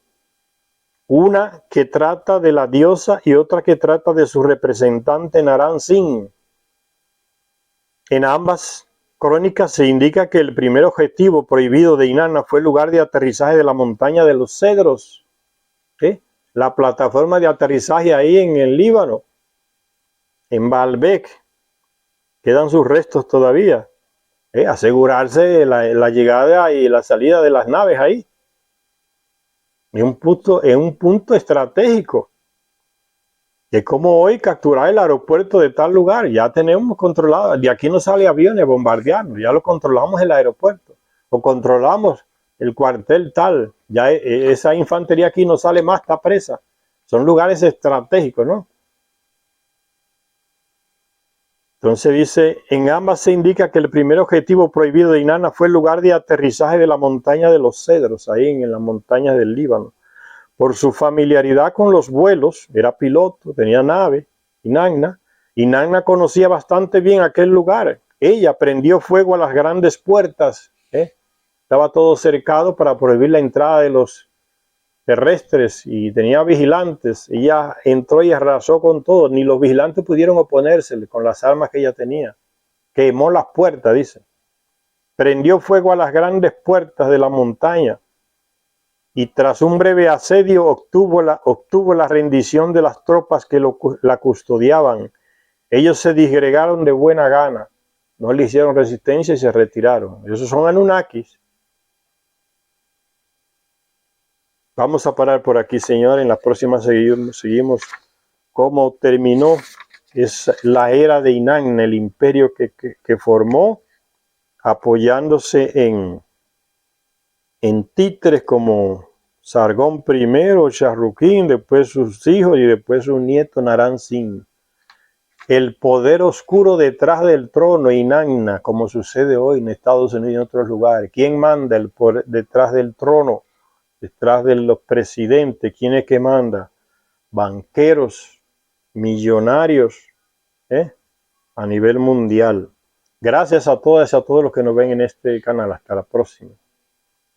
una que trata de la diosa y otra que trata de su representante Naram Sin. En ambas crónicas se indica que el primer objetivo prohibido de Inanna fue el lugar de aterrizaje de la montaña de los cedros, la plataforma de aterrizaje ahí en el Líbano, en Baalbek, quedan sus restos todavía. Asegurarse la llegada y la salida de las naves ahí. En un punto estratégico. Es como hoy capturar el aeropuerto de tal lugar. Ya tenemos controlado. De aquí no sale aviones a bombardearnos. Ya lo controlamos el aeropuerto. O controlamos el cuartel tal, ya esa infantería aquí no sale más, está presa. Son lugares estratégicos, ¿no? Entonces dice, en ambas se indica que el primer objetivo prohibido de Inanna fue el lugar de aterrizaje de la montaña de los Cedros, ahí en las montañas del Líbano. Por su familiaridad con los vuelos, era piloto, tenía nave, Inanna. Inanna conocía bastante bien aquel lugar. Ella prendió fuego a las grandes puertas, estaba todo cercado para prohibir la entrada de los terrestres y tenía vigilantes. Ella entró y arrasó con todo. Ni los vigilantes pudieron oponérsele con las armas que ella tenía. Quemó las puertas, dice. Prendió fuego a las grandes puertas de la montaña y tras un breve asedio obtuvo la rendición de las tropas que la custodiaban. Ellos se disgregaron de buena gana. No le hicieron resistencia y se retiraron. Esos son Anunnakis. Vamos a parar por aquí, Señor. En la próxima seguimos cómo terminó la era de Inanna, el imperio que formó, apoyándose en títeres como Sargón I, Charruquín, después sus hijos y después su nieto Naram Sin. El poder oscuro detrás del trono, Inanna, como sucede hoy en Estados Unidos y en otros lugares. ¿Quién manda el poder detrás del trono? Detrás de los presidentes, ¿quién es que manda? Banqueros, millonarios, a nivel mundial. Gracias a todas y a todos los que nos ven en este canal. Hasta la próxima.